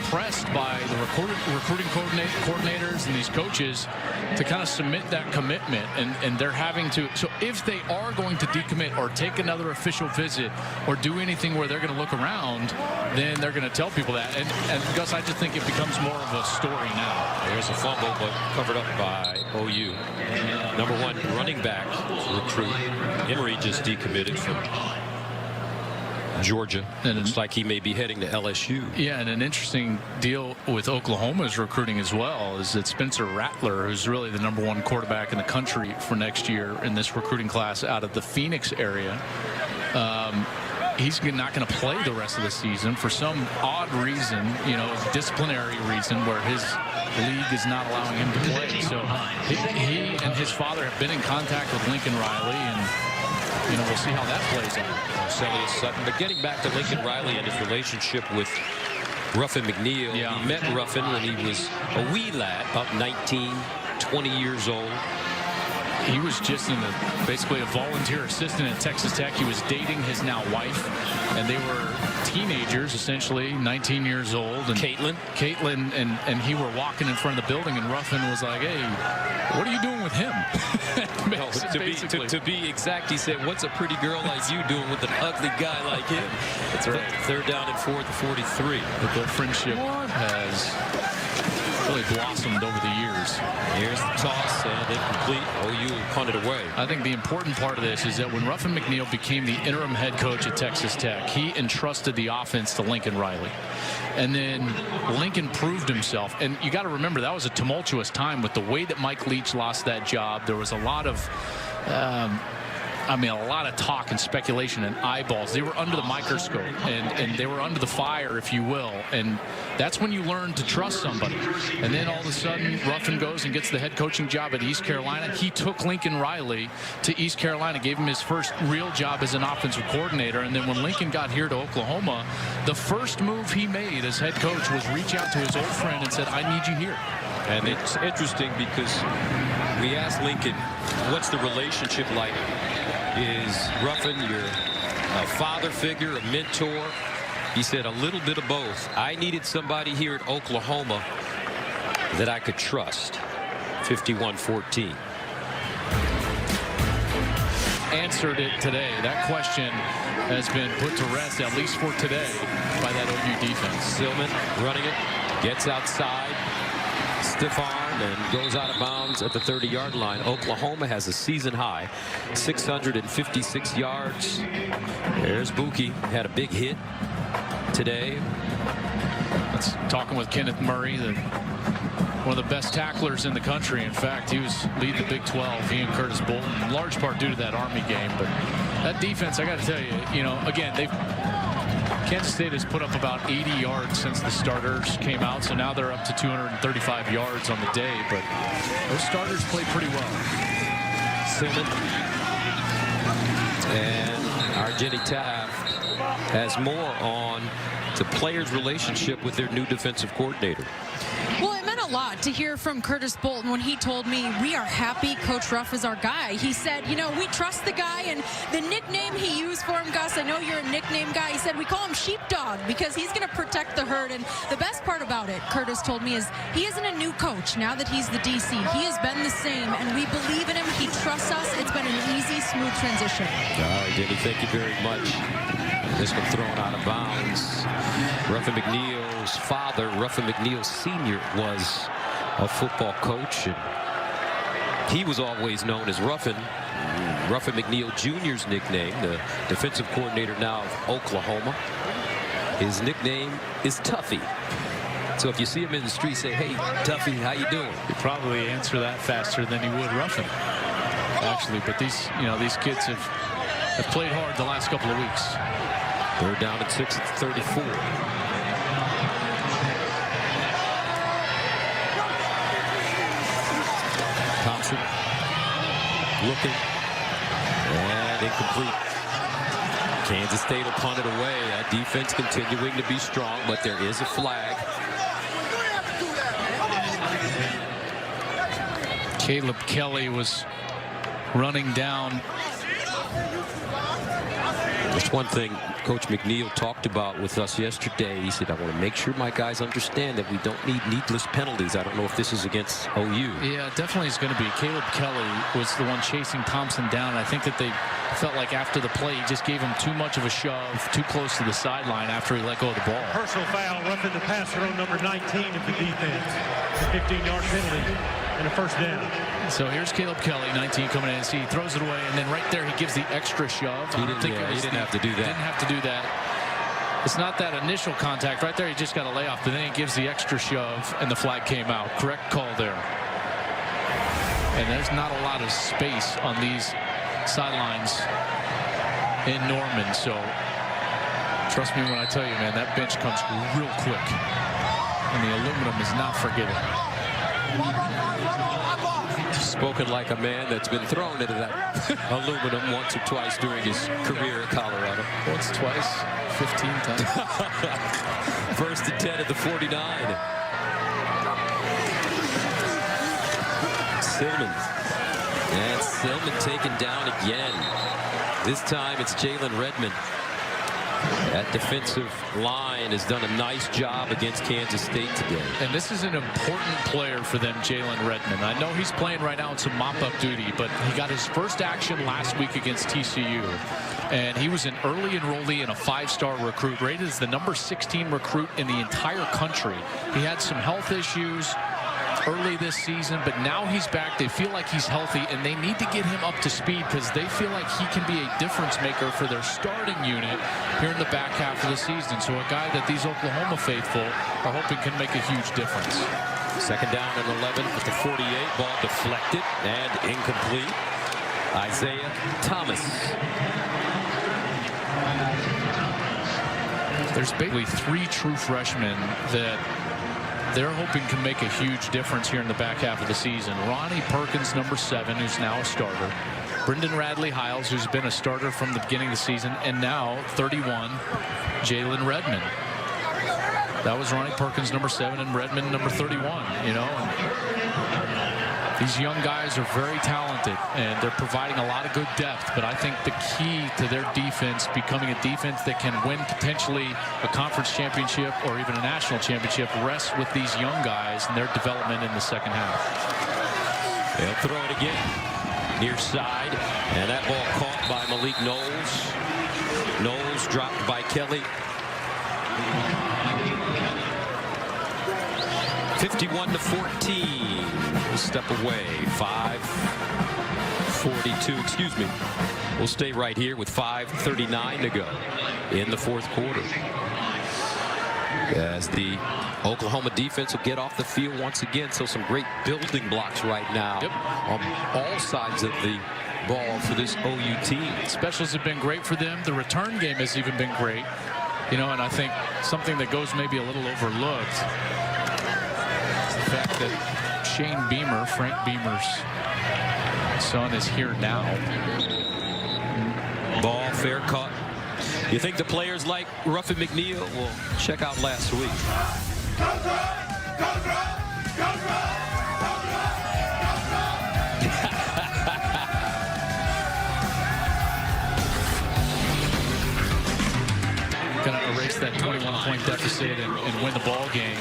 pressed by the recruiting coordinators and these coaches to kind of submit that commitment, and they're having to. So if they are going to decommit or take another official visit or do anything where they're going to look around, then they're going to tell people that. And Gus, I just think it becomes more of a story now. There's a fumble, but covered up by OU. Number 1 running back recruit. Henry just decommitted from Georgia. And looks like he may be heading to LSU. Yeah, and an interesting deal with Oklahoma's recruiting as well is that Spencer Rattler, who's really the #1 quarterback in the country for next year in this recruiting class out of the Phoenix area, he's not going to play the rest of the season for some odd reason, disciplinary reason, where his league is not allowing him to play. So he and his father have been in contact with Lincoln Riley, and we'll see how that plays out. Marcellus Sutton. But getting back to Lincoln Riley and his relationship with Ruffin McNeil, Yeah. he met Ruffin when he was a wee lad, about 19, 20 years old. He was just basically a volunteer assistant at Texas Tech. He was dating his now wife, and they were teenagers, essentially, 19 years old. And Caitlin and he were walking in front of the building, and Ruffin was like, "Hey, what are you doing with him?" To be exact, he said, "What's a pretty girl like you doing with an ugly guy like him?" That's right. 3rd down and 4th to 43. But their friendship has really blossomed over the years. Here's the toss and incomplete. OU punted away. I think the important part of this is that when Ruffin McNeil became the interim head coach at Texas Tech, he entrusted the offense to Lincoln Riley. And then Lincoln proved himself. And you got to remember, that was a tumultuous time with the way that Mike Leach lost that job. There was a lot of a lot of talk and speculation and eyeballs. They were under the microscope, and they were under the fire, if you will. And that's when you learn to trust somebody. And then all of a sudden, Ruffin goes and gets the head coaching job at East Carolina. He took Lincoln Riley to East Carolina, gave him his first real job as an offensive coordinator. And then when Lincoln got here to Oklahoma, the first move he made as head coach was reach out to his old friend and said, "I need you here." And it's interesting because we asked Lincoln, what's the relationship like? Is Ruffin your father figure, a mentor? He said, a little bit of both. I needed somebody here at Oklahoma that I could trust. 51-14. Answered it today. That question has been put to rest, at least for today, by that OU defense. Silman running it, gets outside, stiff arm, and goes out of bounds at the 30-yard line. Oklahoma has a season high 656 yards. There's Buki, had a big hit today. That's talking with Kenneth Murray, one of the best tacklers in the country. In fact, he was lead the Big 12. He and Curtis Bolton, in large part due to that Army game. But that defense, I got to tell you, again, Kansas State has put up about 80 yards since the starters came out, so now they're up to 235 yards on the day. But those starters play pretty well. Silman and our Jenny Taft has more on the players' relationship with their new defensive coordinator. Well, it meant a lot to hear from Curtis Bolton when he told me, "We are happy Coach Ruff is our guy." He said, we trust the guy, and the nickname he used for him, Gus, I know you're a nickname guy. He said, we call him Sheepdog because he's going to protect the herd. And the best part about it, Curtis told me, is he isn't a new coach now that he's the DC. He has been the same, and we believe in him. He trusts us. It's been an easy, smooth transition. All right, Jenny, thank you very much. This one thrown out of bounds. Ruffin McNeil's father, Ruffin McNeil Sr., was a football coach, and he was always known as Ruffin. Ruffin McNeil Jr.'s nickname, the defensive coordinator now of Oklahoma. His nickname is Tuffy. So if you see him in the street, say, "Hey, Tuffy, how you doing?" He'd probably answer that faster than he would Ruffin, actually. But these kids have played hard the last couple of weeks. 3rd down and 6 at the 34. Thompson looking, and incomplete. Kansas State will punt it away. That defense continuing to be strong, but there is a flag. Caleb Kelly was running down. That's one thing Coach McNeil talked about with us yesterday. He said, I want to make sure my guys understand that we don't need needless penalties. I don't know if this is against OU. Yeah, it definitely is going to be. Caleb Kelly was the one chasing Thompson down. I think that they felt like after the play, he just gave him too much of a shove, too close to the sideline after he let go of the ball. Personal foul, roughing the passer on number 19 of the defense. A 15-yard penalty and a first down. So here's Caleb Kelly, 19, coming in. He throws it away, and then right there he gives the extra shove. He didn't have to do that. Didn't have to do that. It's not that initial contact. Right there, he just got a layoff, but then he gives the extra shove, and the flag came out. Correct call there. And there's not a lot of space on these sidelines in Norman, so trust me when I tell you, man, that bench comes real quick. And the aluminum is not forgiving. Spoken like a man that's been thrown into that aluminum once or twice during his career at Colorado. Once, twice, 15 times. First and 10 at the 49. Silman. And Silman taken down again. This time it's Jalen Redmond. That defensive line has done a nice job against Kansas State today. And this is an important player for them, Jalen Redmond. I know he's playing right now in some mop-up duty, but he got his first action last week against TCU. And he was an early enrollee and a 5-star recruit, rated as the number 16 recruit in the entire country. He had some health issues early this season, but now he's back. They feel like he's healthy, and they need to get him up to speed because they feel like he can be a difference maker for their starting unit here in the back half of the season. So a guy that these Oklahoma faithful are hoping can make a huge difference. Second down and 11 at the 48. Ball deflected and incomplete. Isaiah Thomas. There's basically 3 true freshmen that they're hoping can make a huge difference here in the back half of the season. Ronnie Perkins, number 7, who's now a starter. Brendan Radley-Hiles, who's been a starter from the beginning of the season. And now, 31, Jalen Redmond. That was Ronnie Perkins, number 7, and Redmond, number 31. You know, these young guys are very talented, and they're providing a lot of good depth. But I think the key to their defense becoming a defense that can win potentially a conference championship or even a national championship rests with these young guys and their development in the second half. They'll throw it again. Near side, and that ball caught by Malik Knowles. Knowles dropped by Kelly. 51-14. We'll step away. 5:42. Excuse me. We'll stay right here with 5:39 to go in the fourth quarter. As the Oklahoma defense will get off the field once again. So some great building blocks right now on all sides of the ball for this OU team. Specials have been great for them. The return game has even been great. You know, and I think something that goes maybe a little overlooked is the fact that Shane Beamer, Frank Beamer's son, is here now. Ball fair caught. You think the players like Ruffin McNeil? Well, check out last week. Gonna erase that 21-point deficit and win the ball game.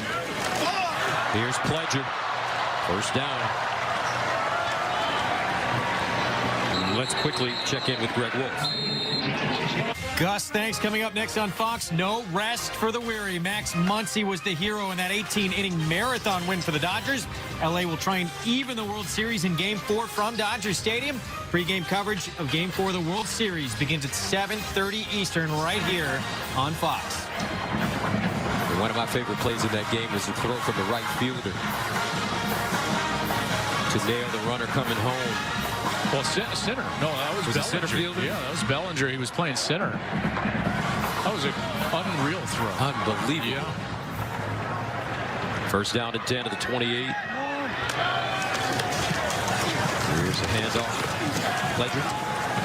Here's Pledger. First down. Let's quickly check in with Greg Wolf. Gus, thanks. Coming up next on Fox, no rest for the weary. Max Muncy was the hero in that 18-inning marathon win for the Dodgers. LA will try and even the World Series in Game 4 from Dodger Stadium. Pre-game coverage of Game 4 of the World Series begins at 7:30 Eastern right here on Fox. One of my favorite plays in that game was the throw from the right fielder to nail the runner coming home. Well, center. No, that was Bellinger. Center fielder? Yeah, that was Bellinger. He was playing center. That was an unreal throw. Unbelievable. Yeah. First down and 10 at the 28. Here's a handoff. Pledger.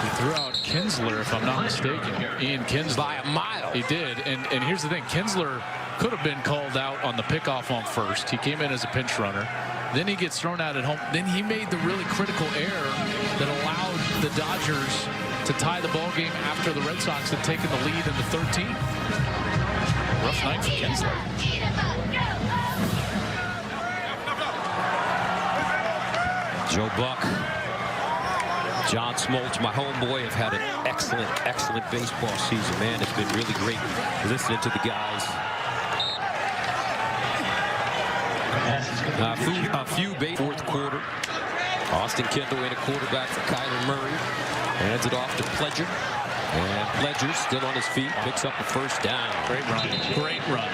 He threw out Kinsler, if I'm not mistaken. Ian Kinsler. By a mile. He did. And here's the thing. Kinsler could have been called out on the pickoff on first. He came in as a pinch runner. Then he gets thrown out at home. Then he made the really critical error that allowed the Dodgers to tie the ball game after the Red Sox had taken the lead in the 13th. Rough night for Kinsler. Joe Buck. John Smoltz, my homeboy, have had an excellent baseball season, man. It's been really great listening to the guys. A few fourth quarter. Austin Kendall in a quarterback for Kyler Murray. Hands it off to Pledger. And Pledger still on his feet, picks up a first down. Great run. Great run.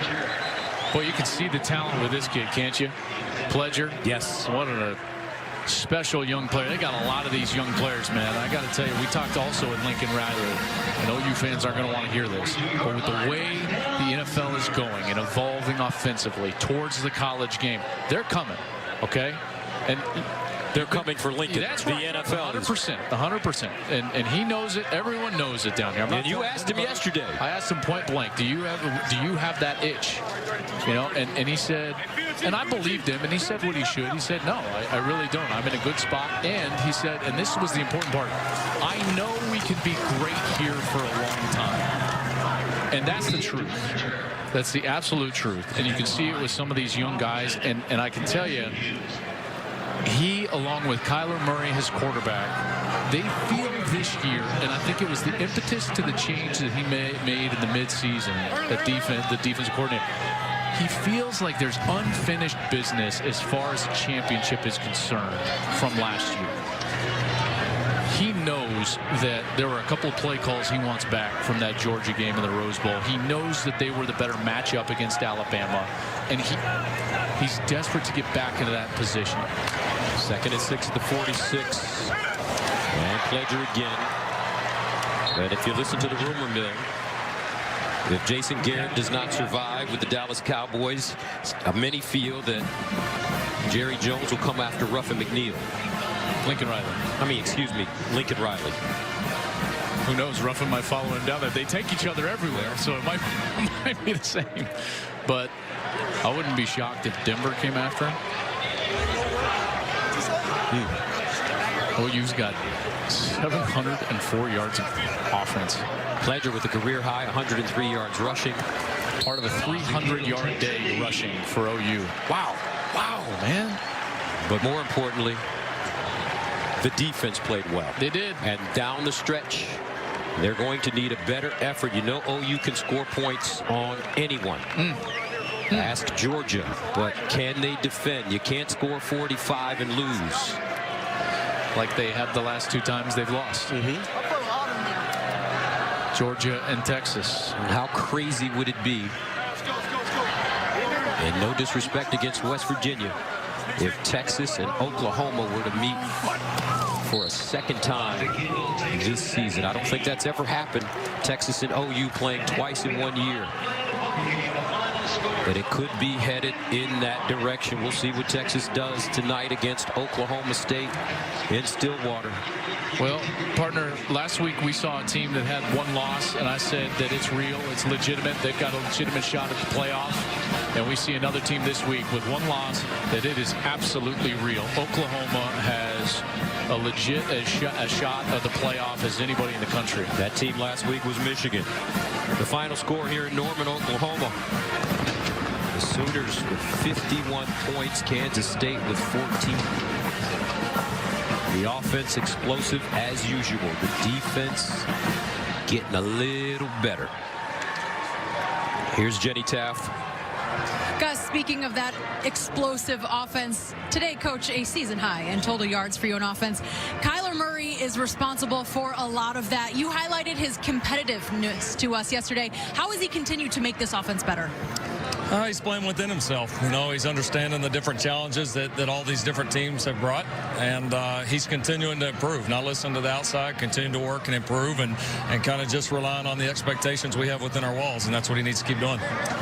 Boy, you can see the talent with this kid, can't you? Pledger. Yes. What a special young player. They got a lot of these young players, man. I got to tell you, we talked also with Lincoln Riley. I know you fans aren't going to want to hear this, but with the way the NFL is going and evolving offensively towards the college game, they're coming, okay? And they're coming for Lincoln. That's the right. NFL 100%. 100%. And he knows it. Everyone knows it down here. And you asked him yesterday. I asked him point blank, do you have that itch? You know, and he said, and I believed him, and he said what he should. He said, no, I really don't. I'm in a good spot. And he said, and this was the important part, I know we could be great here for a long time. And that's the truth. That's the absolute truth. And you can see it with some of these young guys. And I can tell you, he, along with Kyler Murray, his quarterback, they feel this year, and I think it was the impetus to the change that he made in the midseason, the defensive coordinator. He feels like there's unfinished business as far as the championship is concerned from last year. He knows that there were a couple of play calls he wants back from that Georgia game in the Rose Bowl. He knows that they were the better matchup against Alabama, and he's desperate to get back into that position. 2nd and 6 at the 46. And Pledger again. But if you listen to the rumor mill, if Jason Garrett does not survive with the Dallas Cowboys, many feel that Jerry Jones will come after Ruffin McNeil. Lincoln Riley. Excuse me, Lincoln Riley. Who knows? Ruffin might follow him down there. They take each other everywhere, so it might be the same. But I wouldn't be shocked if Denver came after him. OU's got 704 yards of offense. Pledger with a career high 103 yards rushing. Part of a 300-yard day rushing for OU. Wow, man. But more importantly, the defense played well. They did. And down the stretch, they're going to need a better effort. You know OU can score points on anyone. Ask Georgia, but can they defend? You can't score 45 and lose. Like they had the last 2 times they've lost. Georgia and Texas. And how crazy would it be, and no disrespect against West Virginia, if Texas and Oklahoma were to meet for a 2nd time this season? I don't think that's ever happened. Texas and OU playing twice in 1 year. But it could be headed in that direction. We'll see what Texas does tonight against Oklahoma State in Stillwater. Well, partner, last week we saw a team that had 1 loss, and I said that it's real, it's legitimate. They've got a legitimate shot at the playoff. And we see another team this week with 1 loss that it is absolutely real. Oklahoma has a shot of the playoff as anybody in the country. That team last week was Michigan. The final score here in Norman, Oklahoma. The Sooners with 51 points. Kansas State with 14. The offense explosive as usual. The defense getting a little better. Here's Jenny Taft. Gus, speaking of that explosive offense, today, Coach, a season high in total yards for you in offense. Kyler Murray is responsible for a lot of that. You highlighted his competitiveness to us yesterday. How has he continued to make this offense better? He's playing within himself. You know, he's understanding the different challenges that all these different teams have brought, and he's continuing to improve. Not listening to the outside, continuing to work and improve, and kind of just relying on the expectations we have within our walls, and that's what he needs to keep doing.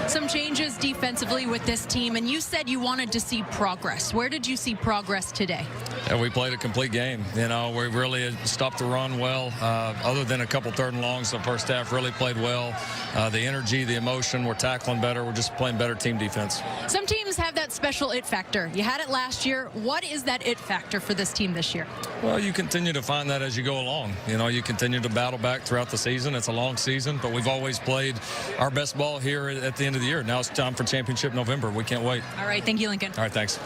Some changes defensively with this team, and you said you wanted to see progress. Where did you see progress today? Yeah, we played a complete game. You know, we really stopped the run well. Other than a couple 3rd and longs, the first half really played well. The energy, the emotion, we're tackling better. We're just playing better team defense. Some teams have that special it factor. You had it last year. What is that it factor for this team this year? Well, you continue to find that as you go along. You know, you continue to battle back throughout the season. It's a long season, but we've always played our best ball here at the end of the year. Now it's time for championship November. We can't wait. All right. Thank you, Lincoln. All right. Thanks.